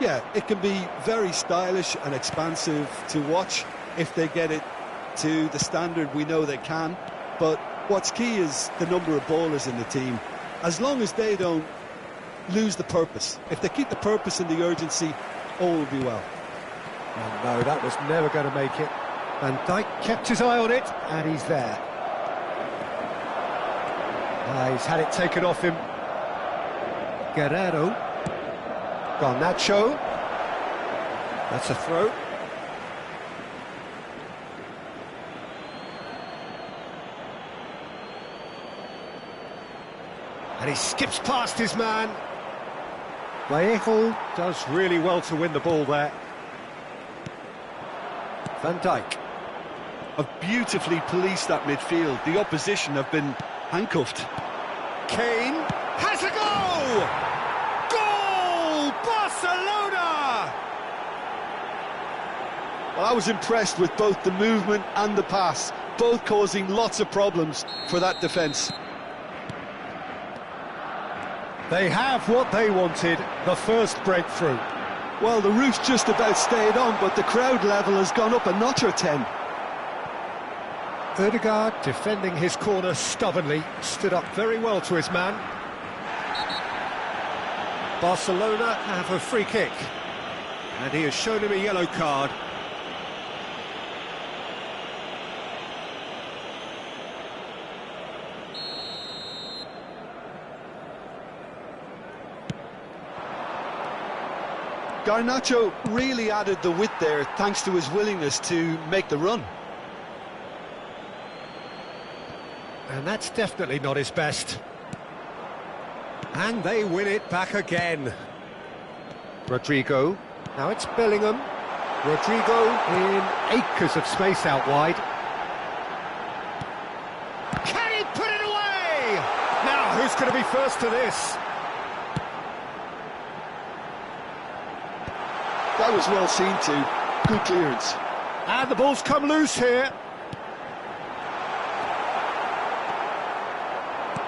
Yeah, it can be very stylish and expansive to watch if they get it to the standard we know they can. But what's key is the number of ballers in the team. As long as they don't lose the purpose. If they keep the purpose and the urgency, all will be well. Oh no, that was never going to make it. Van Dijk kept his eye on it, and he's there. He's had it taken off him. Guerrero. Garnacho. That's a throw. And he skips past his man. Vallejo does really well to win the ball there. Van Dijk. Have beautifully policed that midfield. The opposition have been handcuffed. Kane has a goal! Goal! Barcelona! Well, I was impressed with both the movement and the pass, both causing lots of problems for that defence. They have what they wanted, the first breakthrough. Well, the roof's just about stayed on, but the crowd level has gone up a notch or 10. Ødegaard, defending his corner stubbornly, stood up very well to his man. Barcelona have a free kick, and he has shown him a yellow card. Garnacho really added the width there thanks to his willingness to make the run. And that's definitely not his best. And they win it back again. Rodrigo. Now it's Bellingham. Rodrigo in acres of space out wide. Can he put it away? Now, who's going to be first to this? That was well seen too. Good clearance. And the ball's come loose here.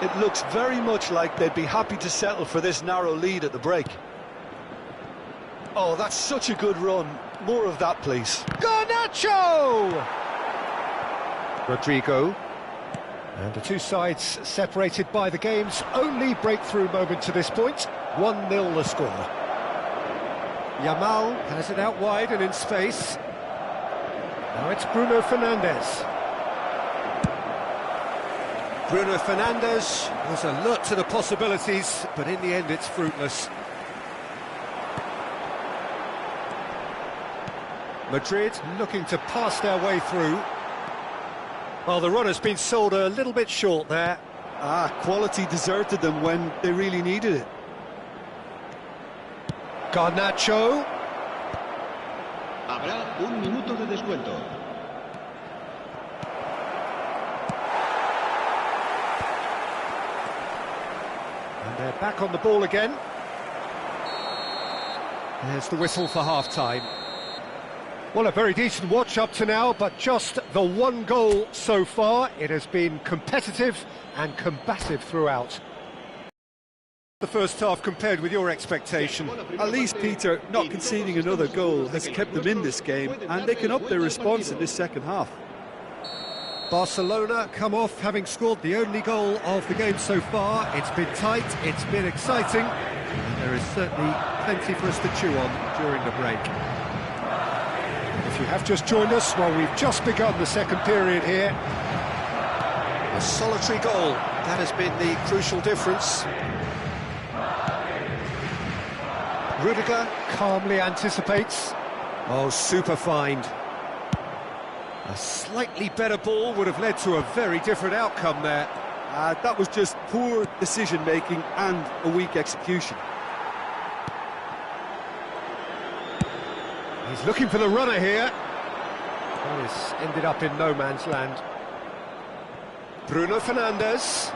It looks very much like they'd be happy to settle for this narrow lead at the break. Oh, that's such a good run. More of that, please. Garnacho! Rodrigo. And the two sides separated by the game's only breakthrough moment to this point. 1-0 the score. Yamal has it out wide and in space. Now it's Bruno Fernandes. Bruno Fernandes was alert to the possibilities, but in the end it's fruitless. Madrid looking to pass their way through. Well, the run has been sold a little bit short there. Quality deserted them when they really needed it. Garnacho. Habrá un minuto de descuento. And they're back on the ball again. There's the whistle for half-time. Well, a very decent watch up to now, but just the one goal so far. It has been competitive and combative throughout. The first half compared with your expectation? At least, Peter, not conceding another goal has kept them in this game, and they can up their response in this second half. Barcelona come off having scored the only goal of the game so far. It's been tight, it's been exciting, and there is certainly plenty for us to chew on during the break. If you have just joined us, well, we've just begun the second period here. A solitary goal, that has been the crucial difference. Rudiger calmly anticipates. Oh, super find. A slightly better ball would have led to a very different outcome there. That was just poor decision-making and a weak execution. He's looking for the runner here. That has ended up in no man's land. Bruno Fernandes.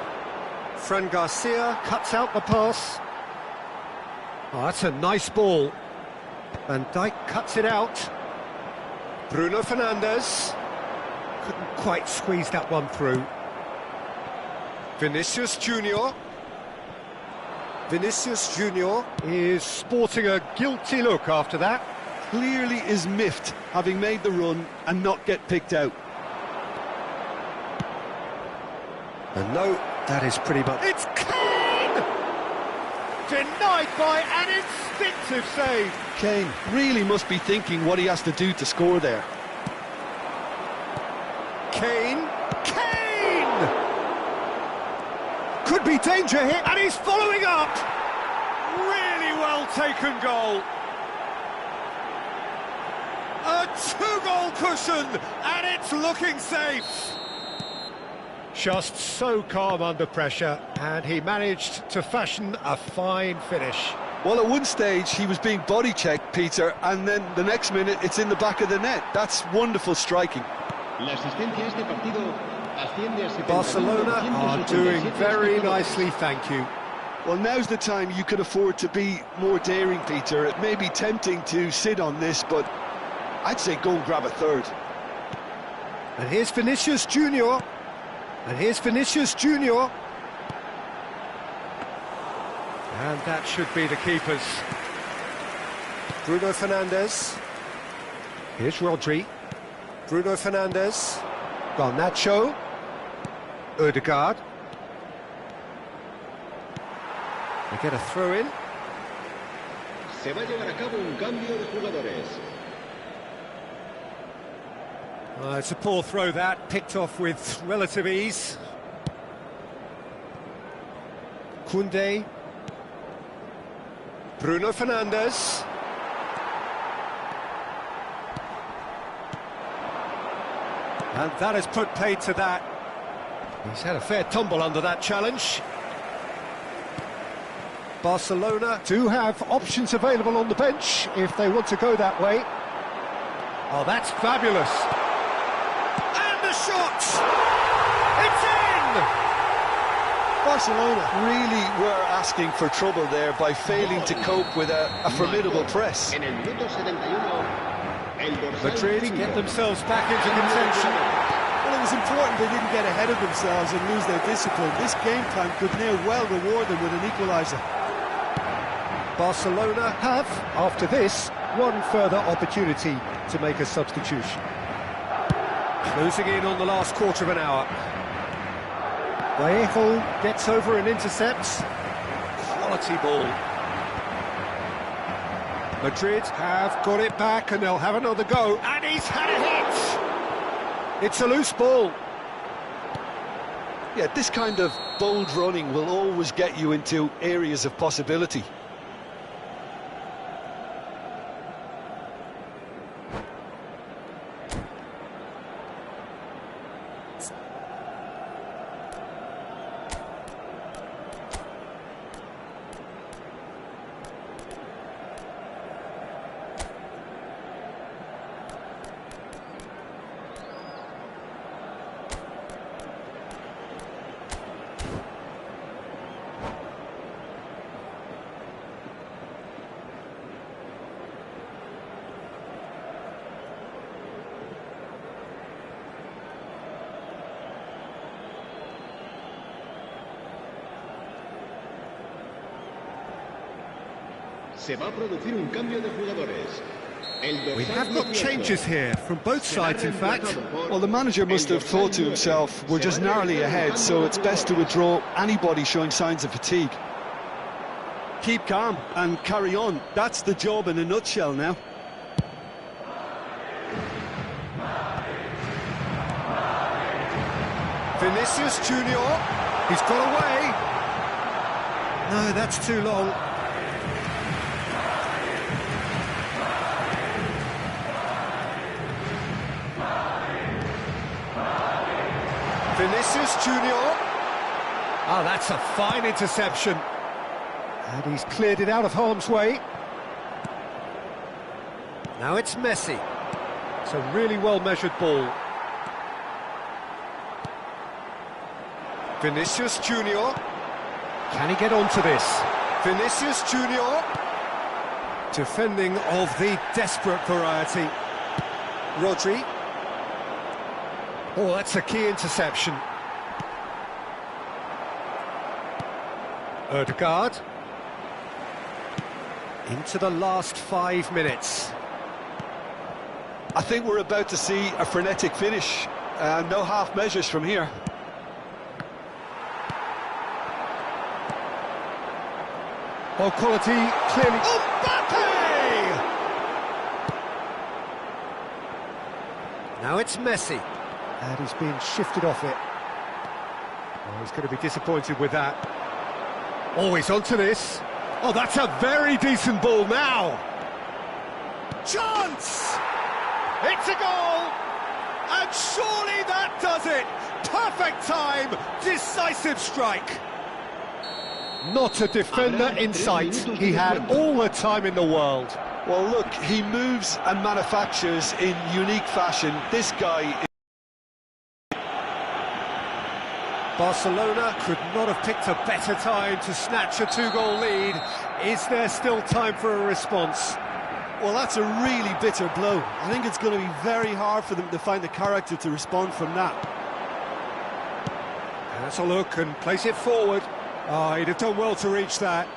Fran Garcia cuts out the pass. Oh, that's a nice ball. Van Dijk cuts it out. Bruno Fernandes. Couldn't quite squeeze that one through. Vinicius Junior. Vinicius Junior is sporting a guilty look after that. Clearly is miffed, having made the run and not get picked out. And no, that is pretty much... It's Kane! Denied by an instinctive save. Kane really must be thinking what he has to do to score there. Kane! Kane! Could be danger here, and he's following up! Really well taken goal. A two-goal cushion, and it's looking safe. Just so calm under pressure, and he managed to fashion a fine finish. Well, at one stage he was being body-checked, Peter, and then the next minute it's in the back of the net. That's wonderful striking. Barcelona are doing very nicely, thank you. Well, now's the time you could afford to be more daring, Peter. It may be tempting to sit on this, but I'd say go and grab a third. And here's Vinicius Junior. And here's Vinicius Junior. And that should be the keepers. Bruno Fernandes. Here's Rodri. Bruno Fernandes. Garnacho. Odegaard. They get a throw in. Se va a llevar a cabo un cambio de jugadores. It's a poor throw that, picked off with relative ease. Koundé. Bruno Fernandes. And that has put paid to that. He's had a fair tumble under that challenge. Barcelona do have options available on the bench if they want to go that way. Oh, that's fabulous. And the shot! It's in! Barcelona really were asking for trouble there by failing to cope with a formidable press. Madrid get themselves back into contention. Well, it was important they didn't get ahead of themselves and lose their discipline. This game plan could now well reward them with an equaliser. Barcelona have, after this, one further opportunity to make a substitution. Closing in on the last quarter of an hour. Vallejo gets over and intercepts. Quality ball. Madrid have got it back and they'll have another go. And he's had a hit! It's a loose ball. Yeah, this kind of bold running will always get you into areas of possibility. Se va a producir un cambio de jugadores. We have got changes here from both sides, in fact. Well, the manager must have thought to himself, we're just narrowly ahead, so it's best to withdraw anybody showing signs of fatigue. Keep calm and carry on. That's the job in a nutshell now. Vinicius Junior, he's got away. No, that's too long. Vinicius Junior. Oh, that's a fine interception. And he's cleared it out of harm's way. Now it's Messi. It's a really well-measured ball. Vinicius Junior. Can he get onto this? Vinicius Junior. Defending of the desperate variety. Rodri. Oh, that's a key interception. Odegaard. Into the last 5 minutes. I think we're about to see a frenetic finish. No half measures from here. Ball quality clearly. Mbappe! Now it's Messi. And he's being shifted off it. Oh, he's going to be disappointed with that. Oh, he's onto this. Oh, that's a very decent ball now. Chance! It's a goal! And surely that does it! Perfect time! Decisive strike! Not a defender in sight. He had all the time in the world. Well, look, he moves and manufactures in unique fashion. This guy... Barcelona could not have picked a better time to snatch a 2-goal lead. Is there still time for a response? Well, that's a really bitter blow. I think it's going to be very hard for them to find the character to respond from that. That's a look and place it forward. Oh, he'd have done well to reach that.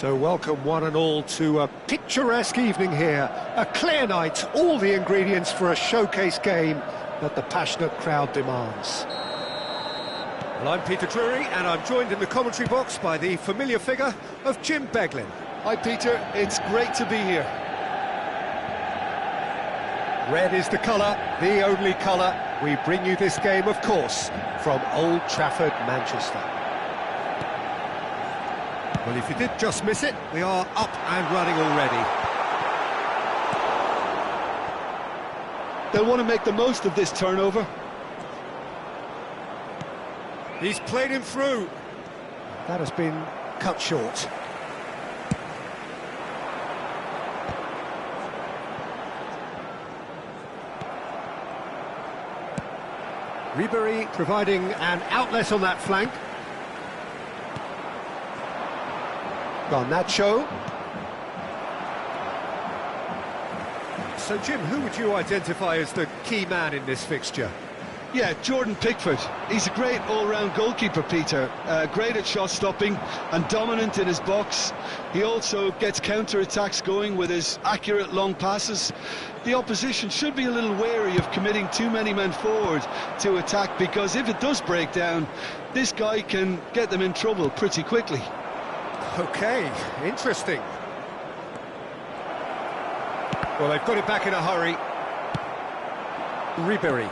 So welcome one and all to a picturesque evening here. A clear night, all the ingredients for a showcase game that the passionate crowd demands. Well, I'm Peter Drury, and I'm joined in the commentary box by the familiar figure of Jim Beglin. Hi, Peter. It's great to be here. Red is the colour, the only colour. We bring you this game, of course, from Old Trafford, Manchester. Well, if you did just miss it, we are up and running already. They'll want to make the most of this turnover. He's played him through. That has been cut short. Ribery providing an outlet on that flank. Garnacho. So, Jim, who would you identify as the key man in this fixture? Yeah, Jordan Pickford. He's a great all-round goalkeeper, Peter. Great at shot stopping and dominant in his box. He also gets counter-attacks going with his accurate long passes. The opposition should be a little wary of committing too many men forward to attack, because if it does break down, this guy can get them in trouble pretty quickly. Okay, interesting. Well, they've got it back in a hurry. Ribery.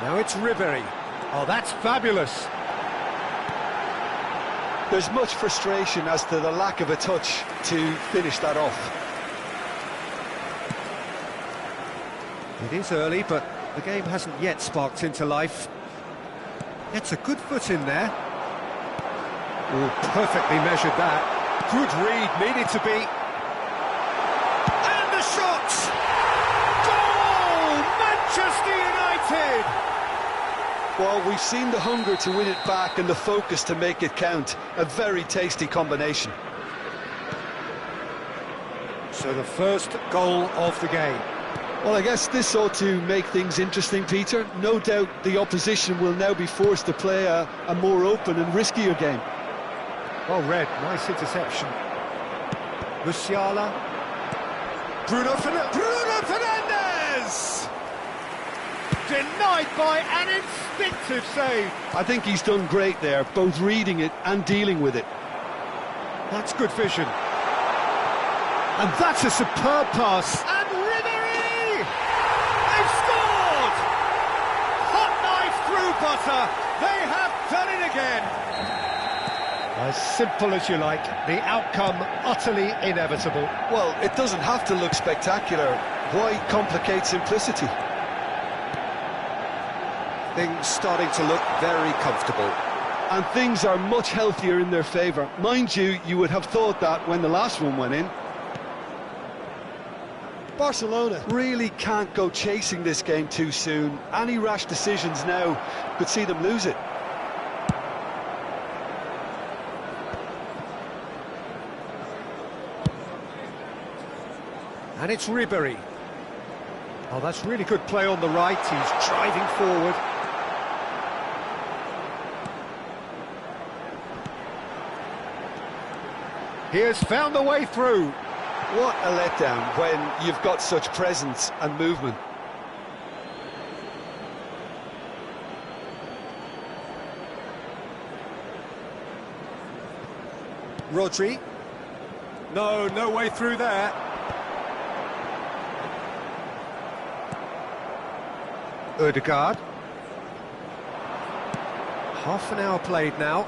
Now it's Ribery. Oh, that's fabulous. There's much frustration as to the lack of a touch to finish that off. It is early, but the game hasn't yet sparked into life. It's a good foot in there. Oh, perfectly measured that. Good read, needed to be. And the shot! Goal! Manchester United! Well, we've seen the hunger to win it back and the focus to make it count. A very tasty combination. So the first goal of the game. Well, I guess this ought to make things interesting, Peter. No doubt the opposition will now be forced to play a more open and riskier game. Well read, nice interception. Musiala. Bruno Fernandes! Denied by an instinctive save. I think he's done great there, both reading it and dealing with it. That's good vision. And that's a superb pass. And Ribery! They've scored! Hot knife through butter. They have done it again. As simple as you like, the outcome utterly inevitable. Well, it doesn't have to look spectacular. Why complicate simplicity? Things starting to look very comfortable. And things are much healthier in their favour. Mind you, you would have thought that when the last one went in. Barcelona really can't go chasing this game too soon. Any rash decisions now could see them lose it. And it's Ribery. Oh, that's really good play on the right. He's driving forward. He has found the way through. What a letdown when you've got such presence and movement. Rodri. No way through there. Ødegaard. Half an hour played now.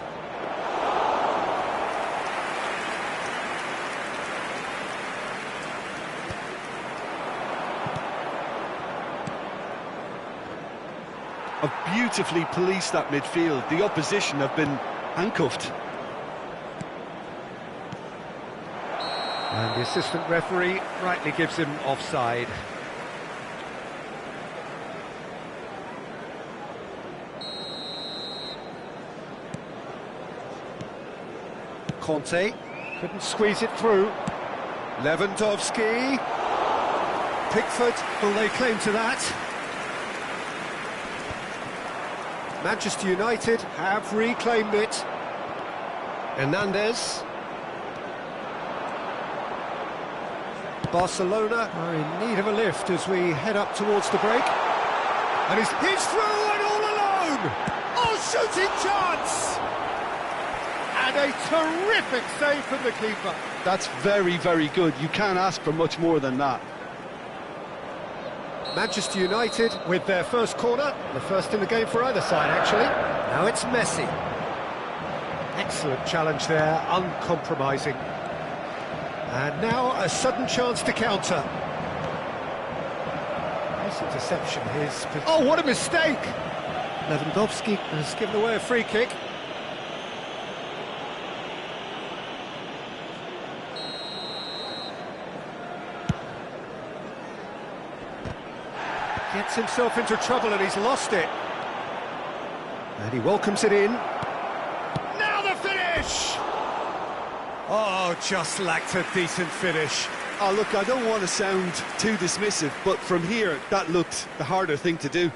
Have beautifully policed that midfield. The opposition have been handcuffed. And the assistant referee rightly gives him offside. Conte couldn't squeeze it through. Lewandowski. Pickford will lay claim to that. Manchester United have reclaimed it. Hernandez. Barcelona are in need of a lift as we head up towards the break. And he's through and all alone! Oh, shooting chance! And a terrific save from the keeper. That's very, very good. You can't ask for much more than that. Manchester United with their first corner, the first in the game for either side, actually. Now it's Messi. Excellent challenge there, uncompromising. And now a sudden chance to counter. Nice interception, his... Oh, what a mistake! Lewandowski has given away a free kick. Gets himself into trouble and he's lost it. And he welcomes it in. Now the finish! Oh, just lacked a decent finish. Oh, look, I don't want to sound too dismissive, but from here, that looked the harder thing to do.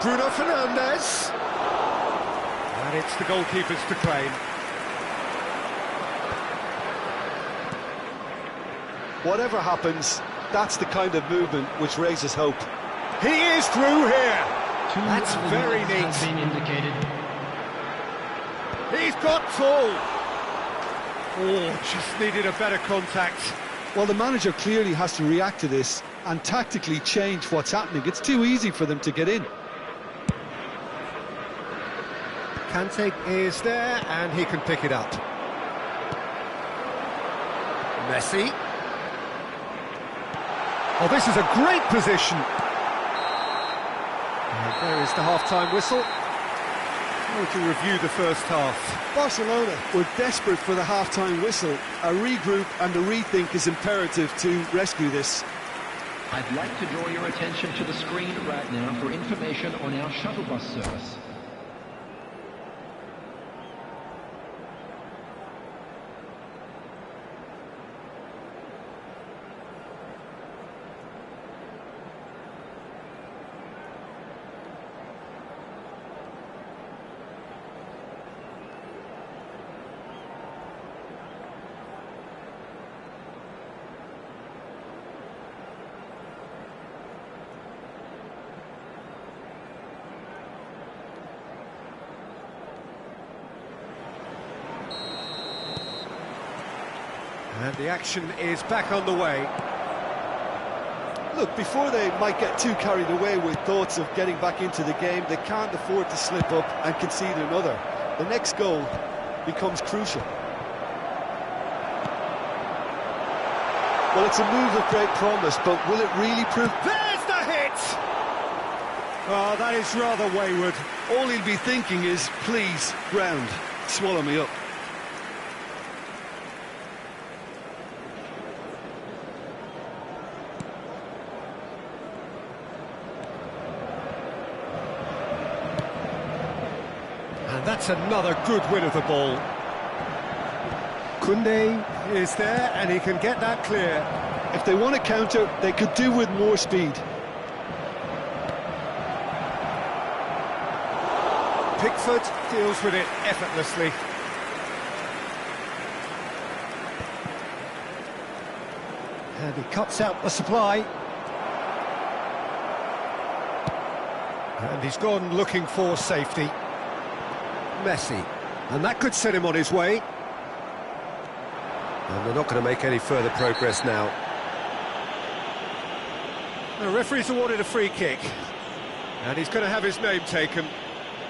Bruno Fernandes. And it's the goalkeepers to claim. Whatever happens, that's the kind of movement which raises hope. He is through here. That's very neat. Has been indicated. He's got tall. Oh, just needed a better contact. Well, the manager clearly has to react to this and tactically change what's happening. It's too easy for them to get in. Kante is there, and he can pick it up. Messi. Oh, this is a great position. And there is the half-time whistle. How would you review the first half? Barcelona were desperate for the half-time whistle. A regroup and a rethink is imperative to rescue this. I'd like to draw your attention to the screen right now for information on our shuttle bus service. And the action is back on the way. Look, before they might get too carried away with thoughts of getting back into the game, they can't afford to slip up and concede another. The next goal becomes crucial. Well, it's a move of great promise, but will it really prove... There's the hit! Oh, that is rather wayward. All he'll be thinking is, please, ground, swallow me up. And that's another good win of the ball. Koundé is there, and he can get that clear. If they want to counter, they could do with more speed. Pickford deals with it effortlessly. And he cuts out the supply. And he's gone looking for safety. Messi. And that could set him on his way. And they're not going to make any further progress now. The referee's awarded a free kick. And he's going to have his name taken.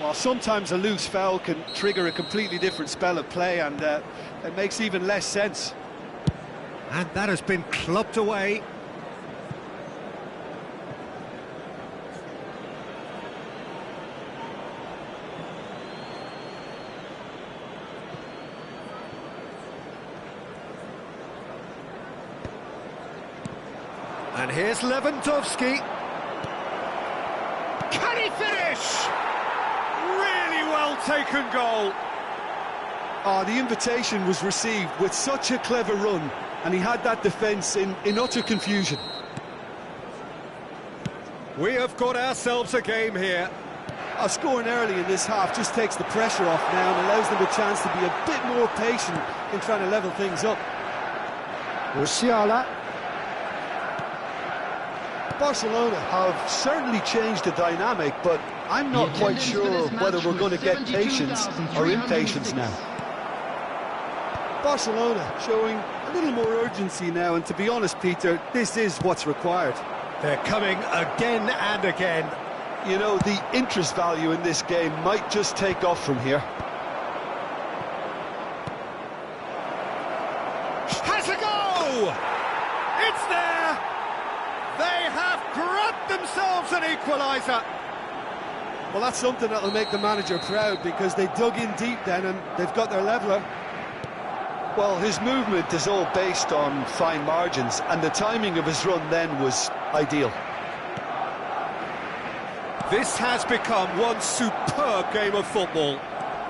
Well, sometimes a loose foul can trigger a completely different spell of play, and it makes even less sense. And that has been clubbed away. And here's Lewandowski. Can he finish? Really well taken goal. Oh, the invitation was received with such a clever run, and he had that defence in utter confusion. We have got ourselves a game here. Scoring early in this half just takes the pressure off now and allows them a chance to be a bit more patient in trying to level things up. Musiala. Barcelona have certainly changed the dynamic, but I'm not quite sure whether we're going to get patience or impatience now. Barcelona showing a little more urgency now, and to be honest, Peter, this is what's required. They're coming again and again. You know, the interest value in this game might just take off from here. Has a go! It's there! They have grabbed themselves an equaliser. Well, that's something that'll make the manager proud, because they dug in deep then and they've got their leveller. Well, his movement is all based on fine margins, and the timing of his run then was ideal. This has become one superb game of football.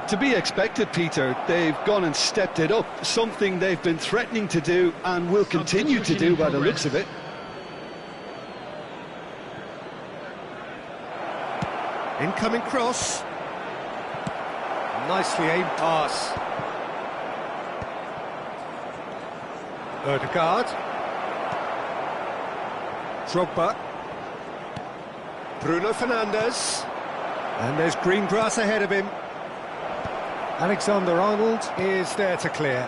To be expected, Peter. They've gone and stepped it up, something they've been threatening to do and will continue to do by the looks of it. Incoming cross. Nicely aimed pass. Odegaard. Drogba. Bruno Fernandes. And there's green grass ahead of him. Alexander-Arnold is there to clear.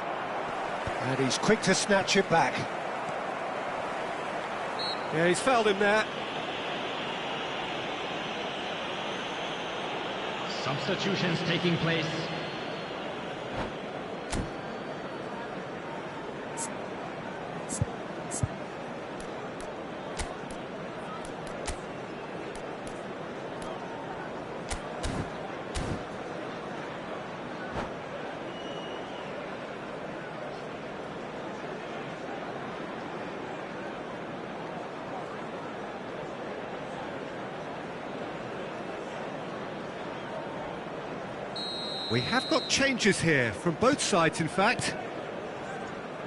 And he's quick to snatch it back. Yeah, he's fouled him there. Substitutions taking place. We have got changes here, from both sides in fact.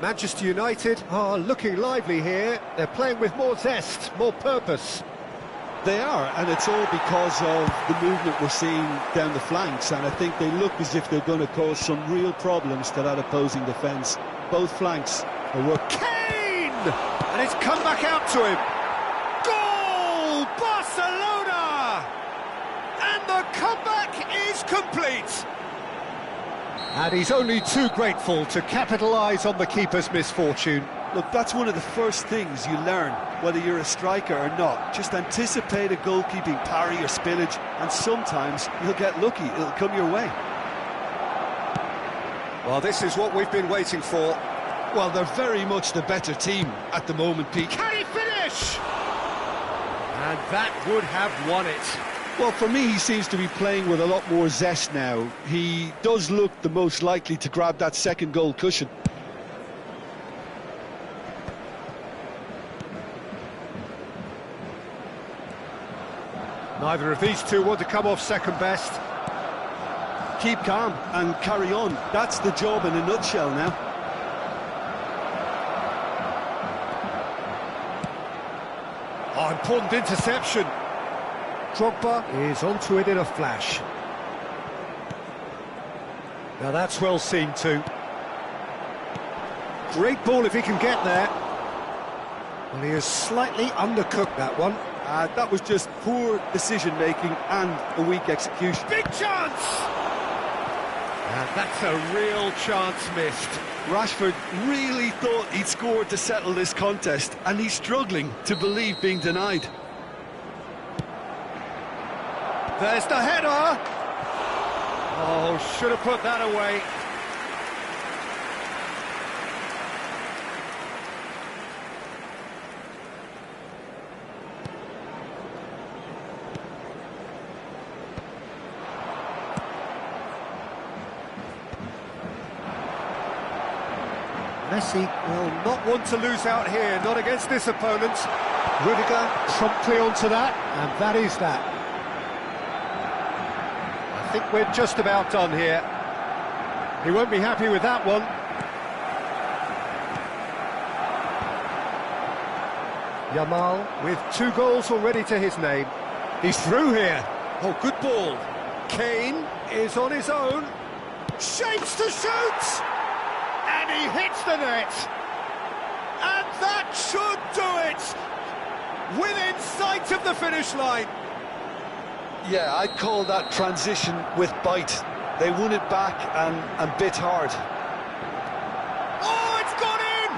Manchester United are looking lively here. They're playing with more zest, more purpose. They are, and it's all because of the movement we're seeing down the flanks, and I think they look as if they're going to cause some real problems to that opposing defence. Both flanks are working. Kane! And it's come back out to him. Goal! Barcelona! And the comeback is complete. And he's only too grateful to capitalise on the keeper's misfortune. Look, that's one of the first things you learn, whether you're a striker or not. Just anticipate a goalkeeping parry or spillage, and sometimes you'll get lucky, it'll come your way. Well, this is what we've been waiting for. Well, they're very much the better team at the moment, Pete. Can he finish? And that would have won it. Well, for me, he seems to be playing with a lot more zest now. He does look the most likely to grab that second goal cushion. Neither of these two want to come off second best. Keep calm and carry on. That's the job in a nutshell now. Oh, important interception. Drogba is onto it in a flash. Now that's well seen too. Great ball if he can get there. Well, he has slightly undercooked that one. That was just poor decision-making and a weak execution. Big chance! And that's a real chance missed. Rashford really thought he'd scored to settle this contest, and he's struggling to believe being denied. There's the header! Oh, should have put that away. Messi will not want to lose out here, not against this opponent. Rudiger promptly onto that, and that is that. I think we're just about done here. He won't be happy with that one. Yamal with 2 goals already to his name. He's through here. Oh, good ball. Kane is on his own. Shapes to shoot! And he hits the net. And that should do it. within sight of the finish line. Yeah, I'd call that transition with bite. They won it back and bit hard. Oh, it's gone in!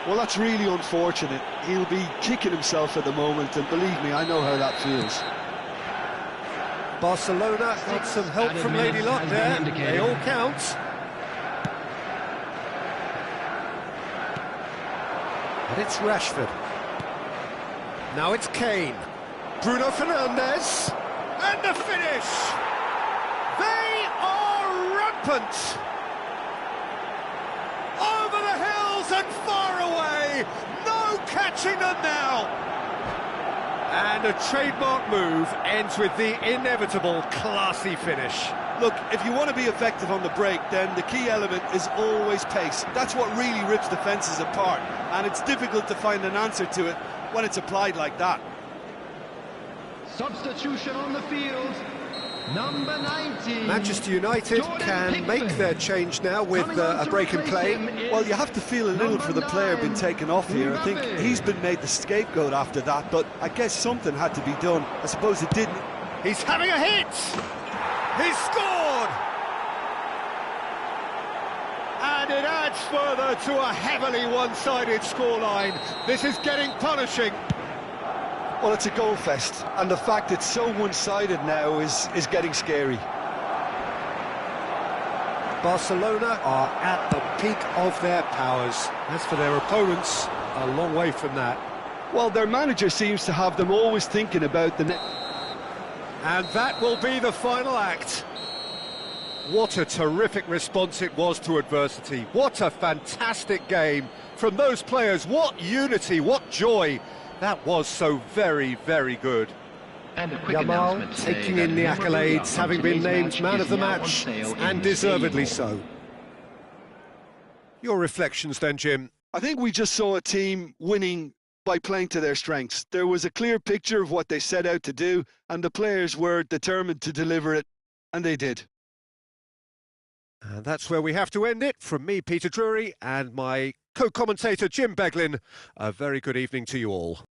Well, that's really unfortunate. He'll be kicking himself at the moment, and believe me, I know how that feels. Barcelona got some help from Lady Luck there. They all count. And it's Rashford. Now it's Kane. Bruno Fernandes. And the finish! They are rampant! Over the hills and far away! No catching them now! And a trademark move ends with the inevitable classy finish. Look, if you want to be effective on the break, then the key element is always pace. That's what really rips defences apart, and it's difficult to find an answer to it when it's applied like that. Substitution on the field. Number 19. Manchester United can make their change now with a break in play. Well, you have to feel a little for the player being taken off here. I think he's been made the scapegoat after that, but I guess something had to be done. I suppose it didn't. He's having a hit! He's scored! And it adds further to a heavily one-sided scoreline. This is getting punishing. Well, it's a goal fest, and the fact it's so one-sided now is getting scary. Barcelona are at the peak of their powers. As for their opponents, a long way from that. Well, their manager seems to have them always thinking about the next. And that will be the final act. What a terrific response it was to adversity. What a fantastic game from those players. What unity, what joy. That was so very, very good. And a quick Yamal announcement today taking that in the memorabilia accolades, from having been today's named match man is of the now on match, sale in and the deservedly stable. so. Your reflections then, Jim? I think we just saw a team winning by playing to their strengths. There was a clear picture of what they set out to do, and the players were determined to deliver it, and they did. And that's where we have to end it. From me, Peter Drury, and my co-commentator, Jim Beglin. A very good evening to you all.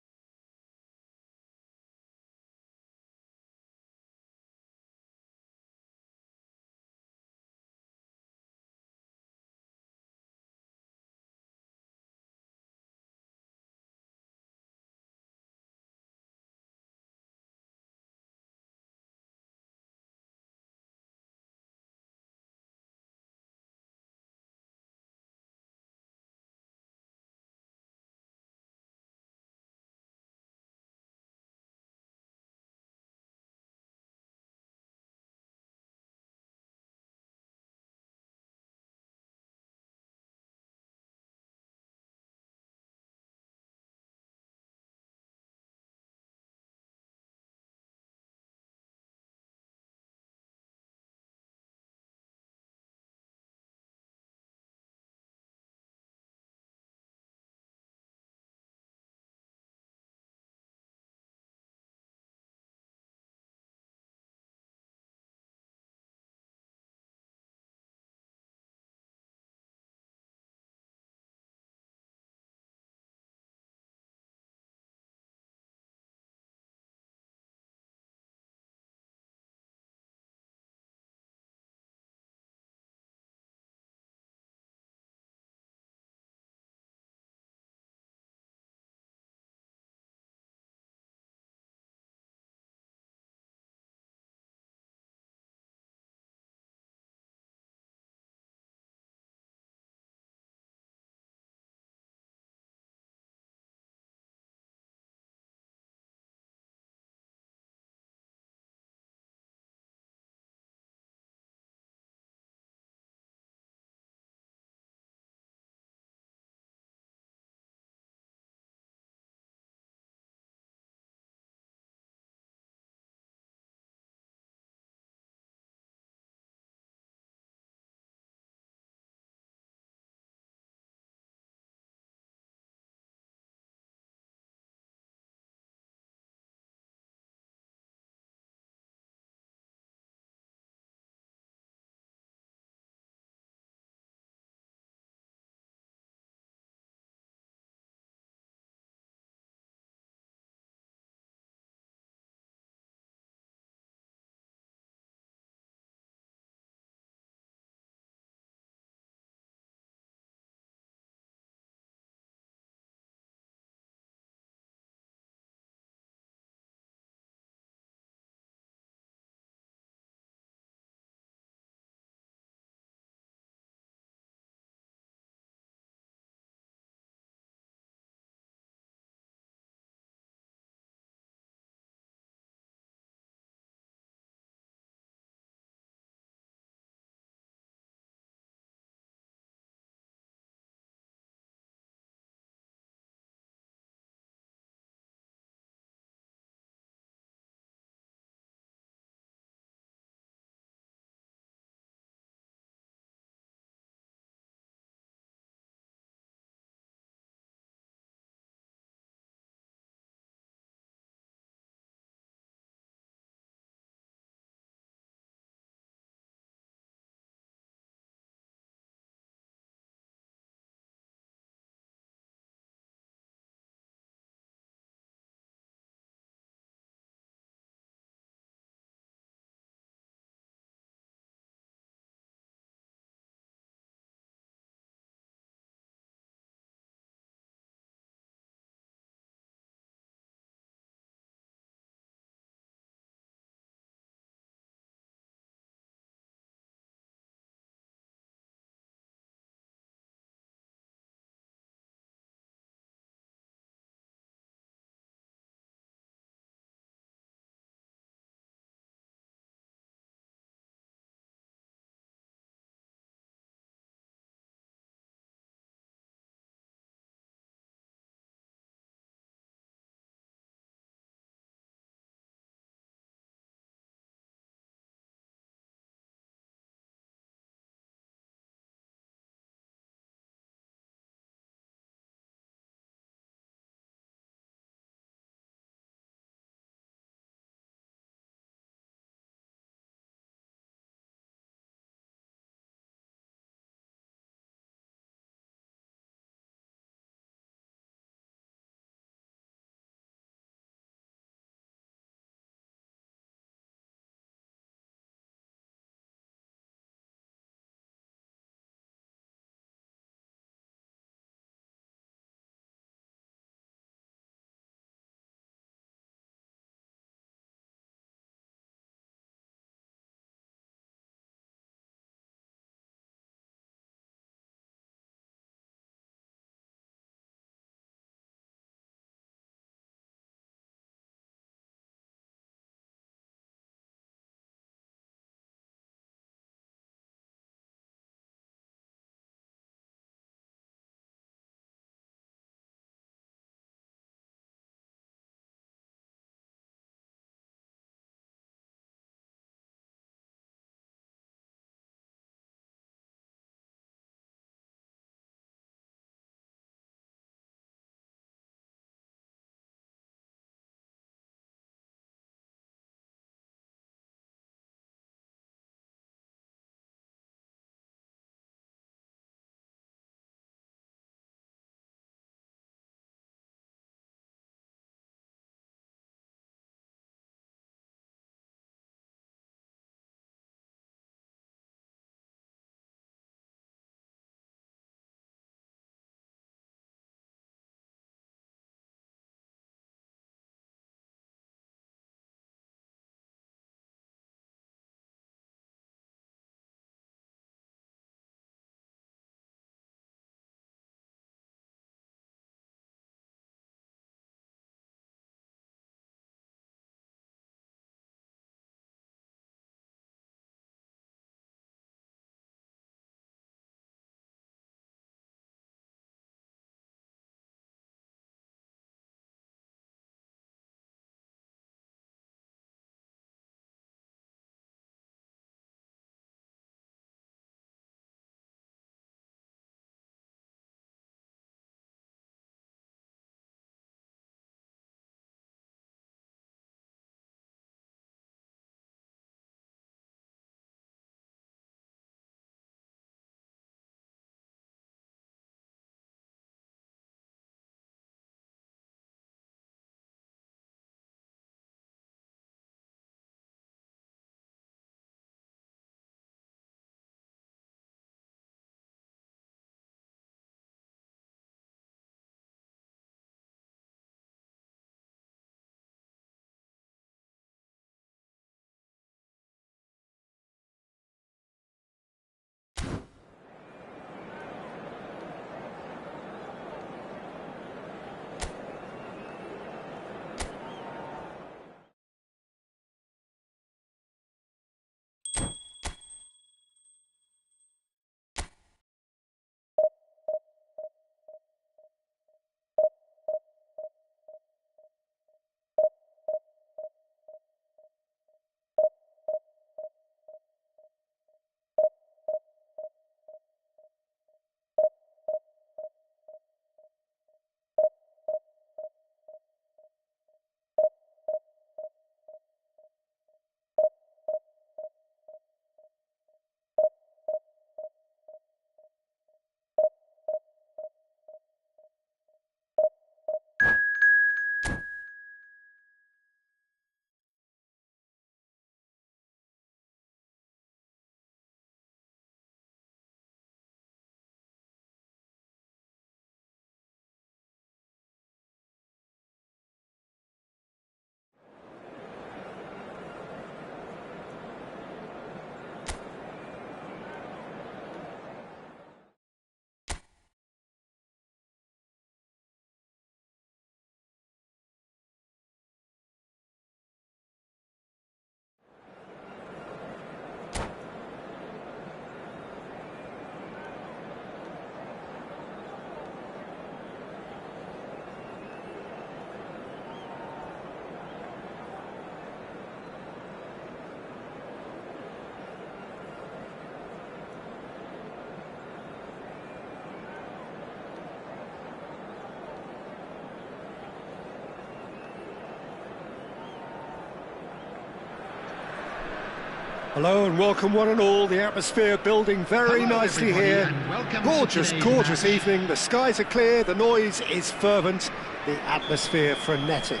Hello and welcome one and all. The atmosphere building very Hello, nicely everybody, here. and welcome to Gorgeous, today's gorgeous match. evening. The skies are clear, the noise is fervent, the atmosphere frenetic.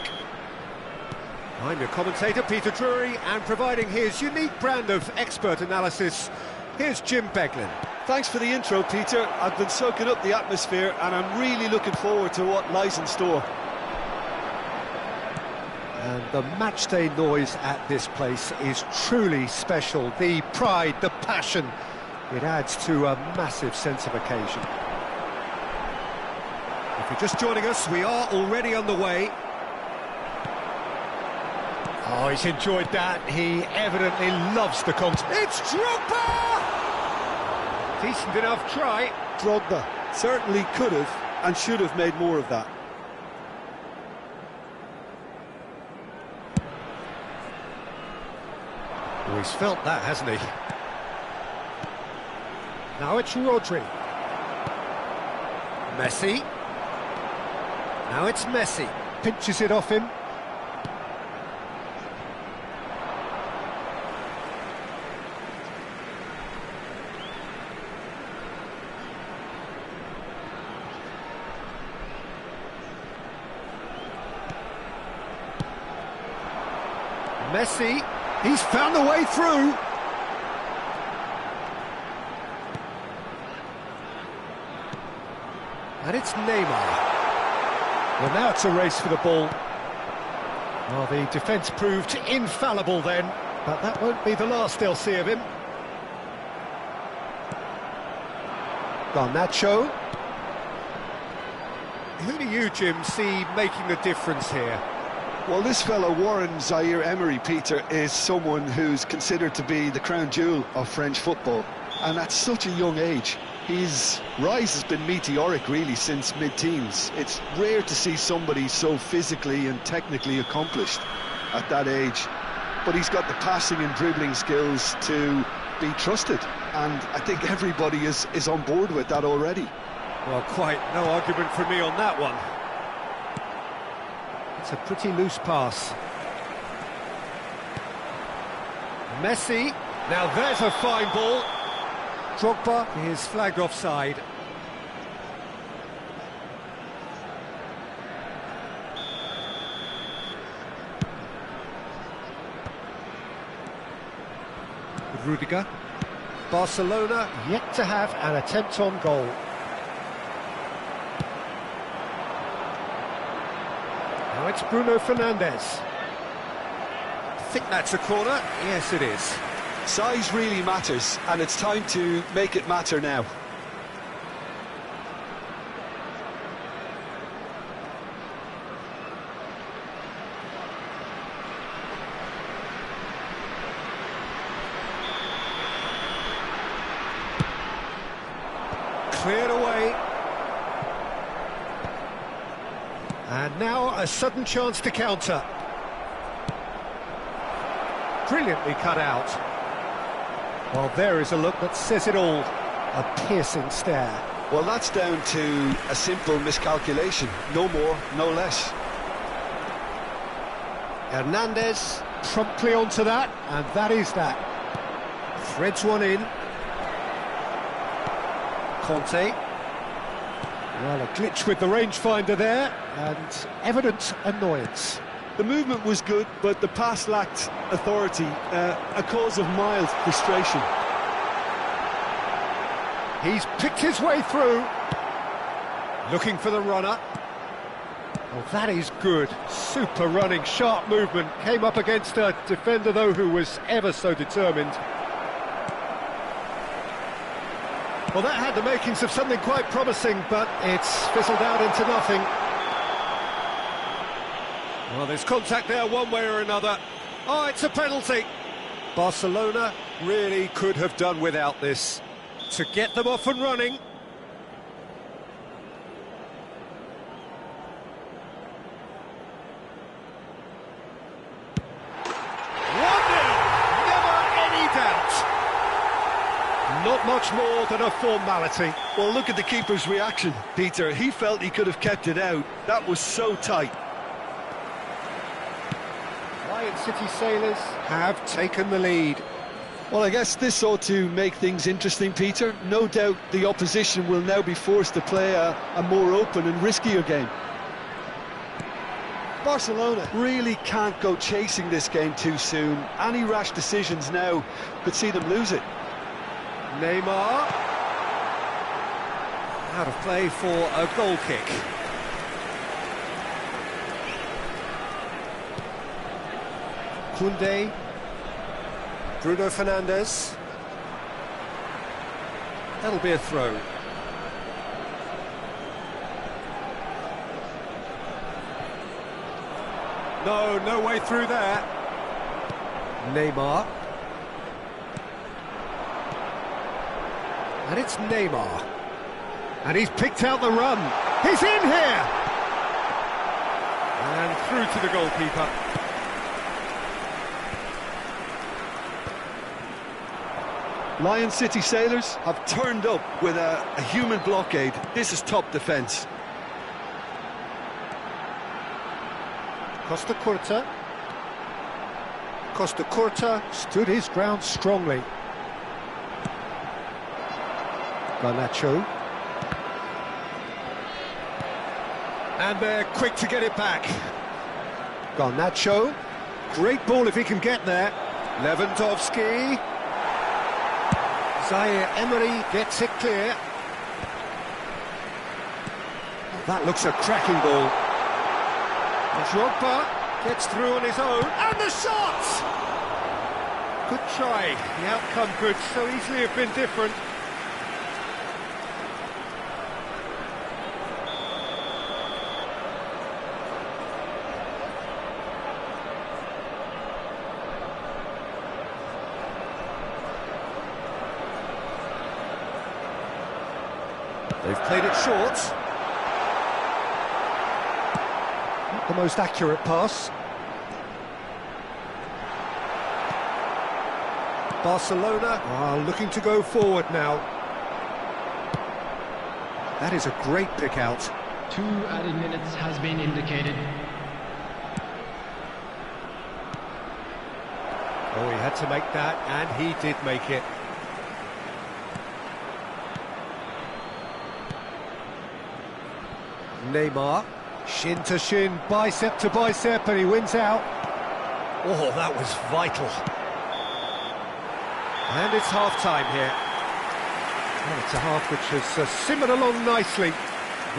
I'm your commentator, Peter Drury, and providing his unique brand of expert analysis, here's Jim Beglin. Thanks for the intro, Peter. I've been soaking up the atmosphere and I'm really looking forward to what lies in store. And the matchday noise at this place is truly special. The pride, the passion, it adds to a massive sense of occasion. If you're just joining us, we are already underway. Oh, he's enjoyed that. He evidently loves the contest. It's Drogba! Decent enough try. Drogba certainly could have and should have made more of that. Oh, he's felt that, hasn't he? Now it's Rodri. Messi. Now it's Messi. Pinches it off him. Messi. He's found a way through. And it's Neymar. Well, now it's a race for the ball. Well, the defence proved infallible then, but that won't be the last they'll see of him. Garnacho. Who do you, Jim, see making the difference here? Well, this fellow, Warren Zaire-Emery, Peter, is someone who's considered to be the crown jewel of French football. And at such a young age, his rise has been meteoric, really, since mid-teens. It's rare to see somebody so physically and technically accomplished at that age. But he's got the passing and dribbling skills to be trusted. And I think everybody is on board with that already. Well, quite no argument from me on that one. It's a pretty loose pass. Messi. Now there's a fine ball. Drogba is flagged offside. Rudiger. Barcelona yet to have an attempt on goal. Now it's Bruno Fernandes. I think that's a corner. Yes, it is. Size really matters, and it's time to make it matter now. Cleared away. And now a sudden chance to counter. Brilliantly cut out. Well, there is a look that says it all. A piercing stare. Well, that's down to a simple miscalculation. No more, no less. Hernandez promptly onto that, and that is that. Threads one in. Conte. Well, a glitch with the rangefinder there, and evident annoyance. The movement was good, but the pass lacked authority, a cause of mild frustration. He's picked his way through. Looking for the runner. Oh, that is good. Super running, sharp movement. Came up against a defender, though, who was ever so determined. Well, that had the makings of something quite promising, but it's fizzled out into nothing. Well, there's contact there one way or another. Oh, it's a penalty. Barcelona really could have done without this to get them off and running. Not much more than a formality. Well, look at the keeper's reaction, Peter. He felt he could have kept it out. That was so tight. Lion City Sailors have taken the lead. Well, I guess this ought to make things interesting, Peter. No doubt the opposition will now be forced to play a more open and riskier game. Barcelona really can't go chasing this game too soon. Any rash decisions now could see them lose it. Neymar. Out of play for a goal kick. Koundé. Bruno Fernandes. That'll be a throw. No way through there. Neymar. And it's Neymar. And he's picked out the run. He's in here! And through to the goalkeeper. Lion City Sailors have turned up with a human blockade. This is top defence. Costa Curta. Costa Curta stood his ground strongly. Garnacho. And they're quick to get it back. Garnacho. Great ball if he can get there. Lewandowski. Zaire Emery gets it clear. That looks a cracking ball. Drogba gets through on his own, and the shot! Good try. The outcome could so easily have been different. They've played it short. Not the most accurate pass. Barcelona are looking to go forward now. That is a great pick out. 2 added minutes has been indicated. Oh, he had to make that, and he did make it. Neymar, shin to shin, bicep to bicep, and he wins out. Oh, that was vital. And it's half-time here. Well, it's a half which has simmered along nicely,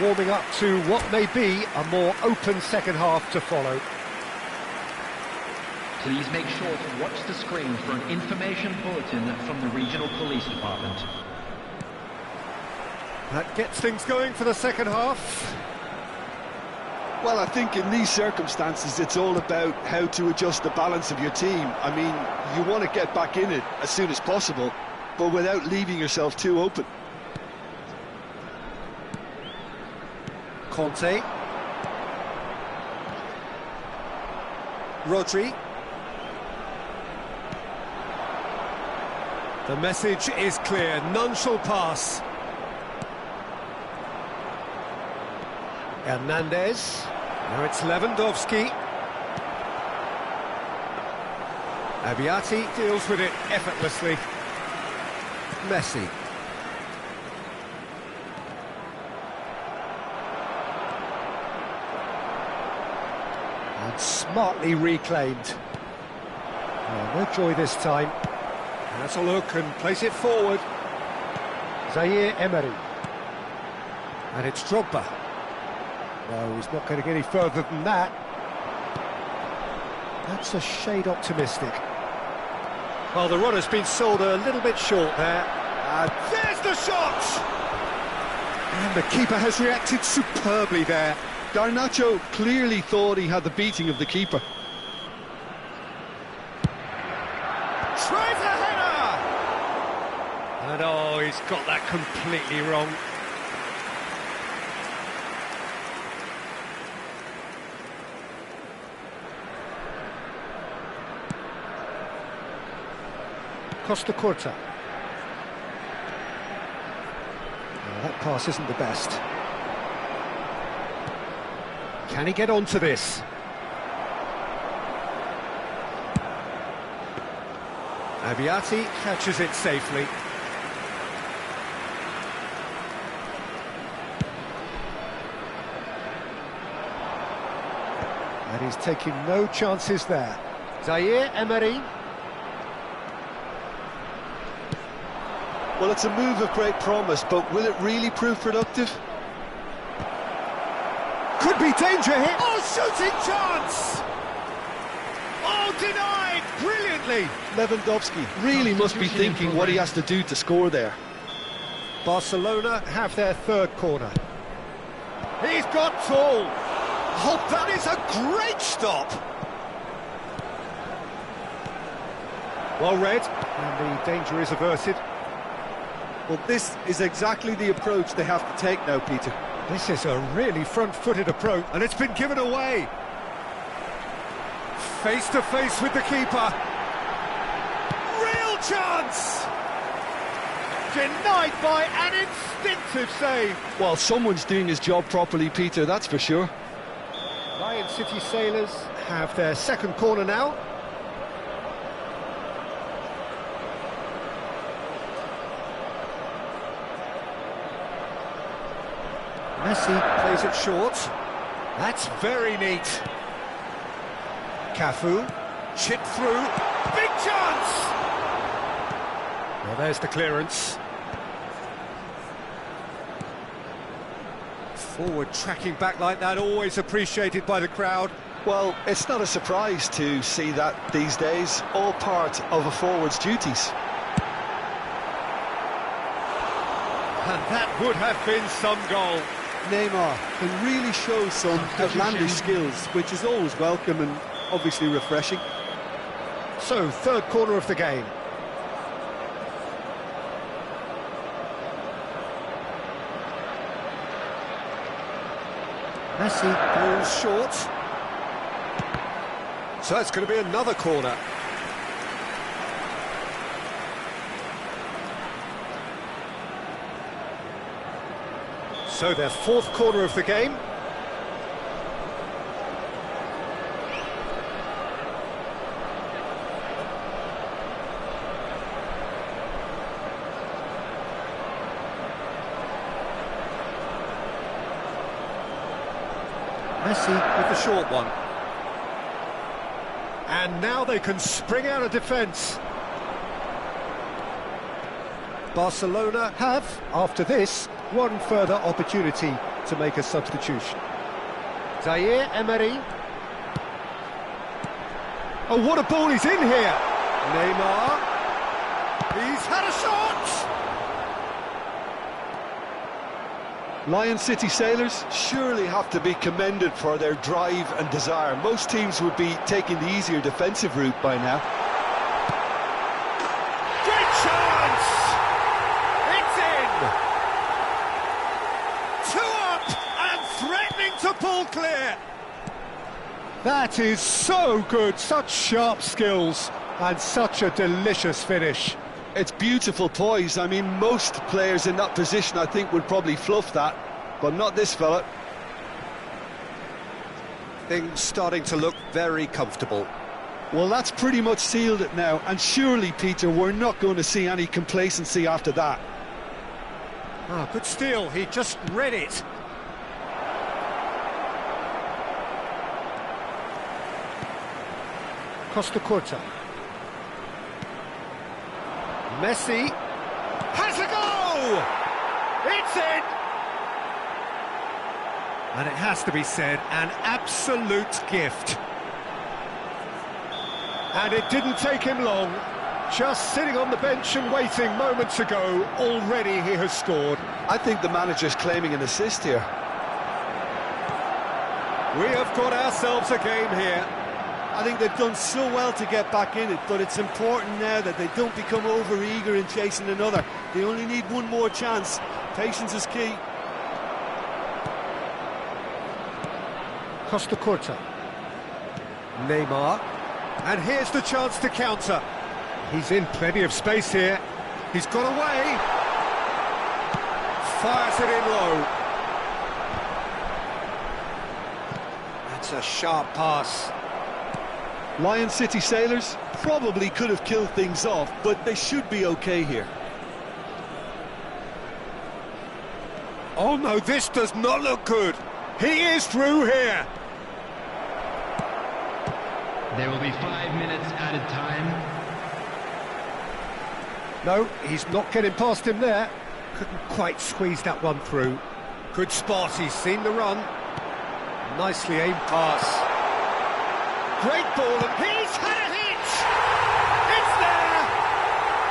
warming up to what may be a more open second half to follow. Please make sure to watch the screen for an information bulletin from the regional police department. That gets things going for the second half. Well, I think in these circumstances it's all about how to adjust the balance of your team. I mean, you want to get back in it as soon as possible, but without leaving yourself too open. Conte. Rodri. The message is clear, none shall pass. Hernandez. Now it's Lewandowski. Abiati deals with it effortlessly. Messi. And smartly reclaimed. Oh, no joy this time. Has a look and place it forward. Zaire Emery. And it's Drogba. No, he's not going to get any further than that. That's a shade optimistic. Well, the run has been sold a little bit short there. And there's the shot! And the keeper has reacted superbly there. Garnacho clearly thought he had the beating of the keeper. Tries a header! And oh, he's got that completely wrong. Costa Curta. Oh, that pass isn't the best. Can he get onto this? Abiati catches it safely. And he's taking no chances there. Zaire Emery. Well, it's a move of great promise, but will it really prove productive? Could be danger here. Oh, shooting chance! Oh, denied brilliantly. Lewandowski really must be thinking what he has to do to score there. Barcelona have their third corner. He's got tall. Oh, that is a great stop. Well read, and the danger is averted. Well, this is exactly the approach they have to take now, Peter. This is a really front-footed approach, and it's been given away. Face to face with the keeper. Real chance! Denied by an instinctive save. Well, someone's doing his job properly, Peter, that's for sure. Lion City Sailors have their second corner now. Messi plays it short. That's very neat. Cafu, chip through, big chance! Well, there's the clearance. Forward tracking back like that, always appreciated by the crowd. Well, it's not a surprise to see that these days, all part of a forward's duties. And that would have been some goal. Neymar can really show some outlandish skills, which is always welcome and obviously refreshing. So, third corner of the game. Messi pulls short. So it's going to be another corner. So their fourth corner of the game. Messi with the short one. And now they can spring out of defence. Barcelona have, after this, one further opportunity to make a substitution. Zaire Emery. Oh, what a ball, he's in here! Neymar. He's had a shot! Lion City Sailors surely have to be commended for their drive and desire. Most teams would be taking the easier defensive route by now. Great chance! It's in! Two up and threatening to pull clear. That is so good, such sharp skills and such a delicious finish. It's beautiful poise. I mean, most players in that position, I think, would probably fluff that, but not this fella. Things starting to look very comfortable. Well, that's pretty much sealed it now, and surely, Peter, we're not going to see any complacency after that. Ah, good steal, he just read it. Costa Curta. Messi has a go! It's in! And it has to be said, an absolute gift. And it didn't take him long. Just sitting on the bench and waiting moments ago, already he has scored. I think the manager's claiming an assist here. We have got ourselves a game here. I think they've done so well to get back in it, but it's important now that they don't become over-eager in chasing another. They only need one more chance. Patience is key. Costa Curta. Neymar. And here's the chance to counter. He's in plenty of space here. He's got away. Fires it in low. That's a sharp pass. Lion City Sailors Probably could have killed things off, but they should be okay here. Oh no, this does not look good. He is through here. There will be 5 minutes added time. No, he's not getting past him there. Couldn't quite squeeze that one through. Good spot, he's seen the run. Nicely aimed pass. Great ball, and he's had a hit! It's there!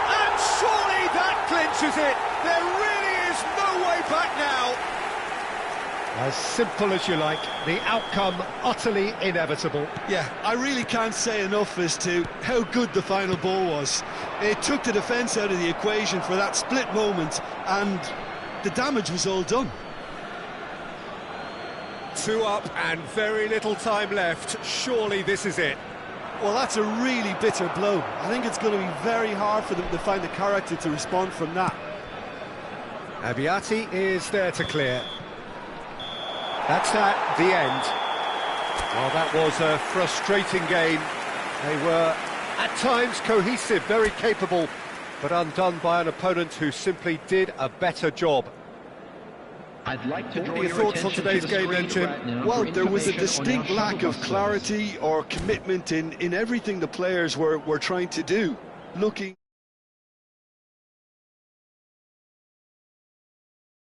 And surely that clinches it! There really is no way back now! As simple as you like, the outcome utterly inevitable. Yeah, I really can't say enough as to how good the final ball was. It took the defence out of the equation for that split moment, and the damage was all done. 2 up and very little time left. Surely this is it. Well, that's a really bitter blow. I think it's going to be very hard for them to find the character to respond from that. Abiati is there to clear. That's the end. Well, that was a frustrating game. They were, at times, cohesive, very capable, but undone by an opponent who simply did a better job. I'd like to draw What are your your thoughts on attention to today's the game then, screen Jim? right now Well, for there was a information on distinct our lack of football players. clarity or commitment in everything the players were trying to do. Looking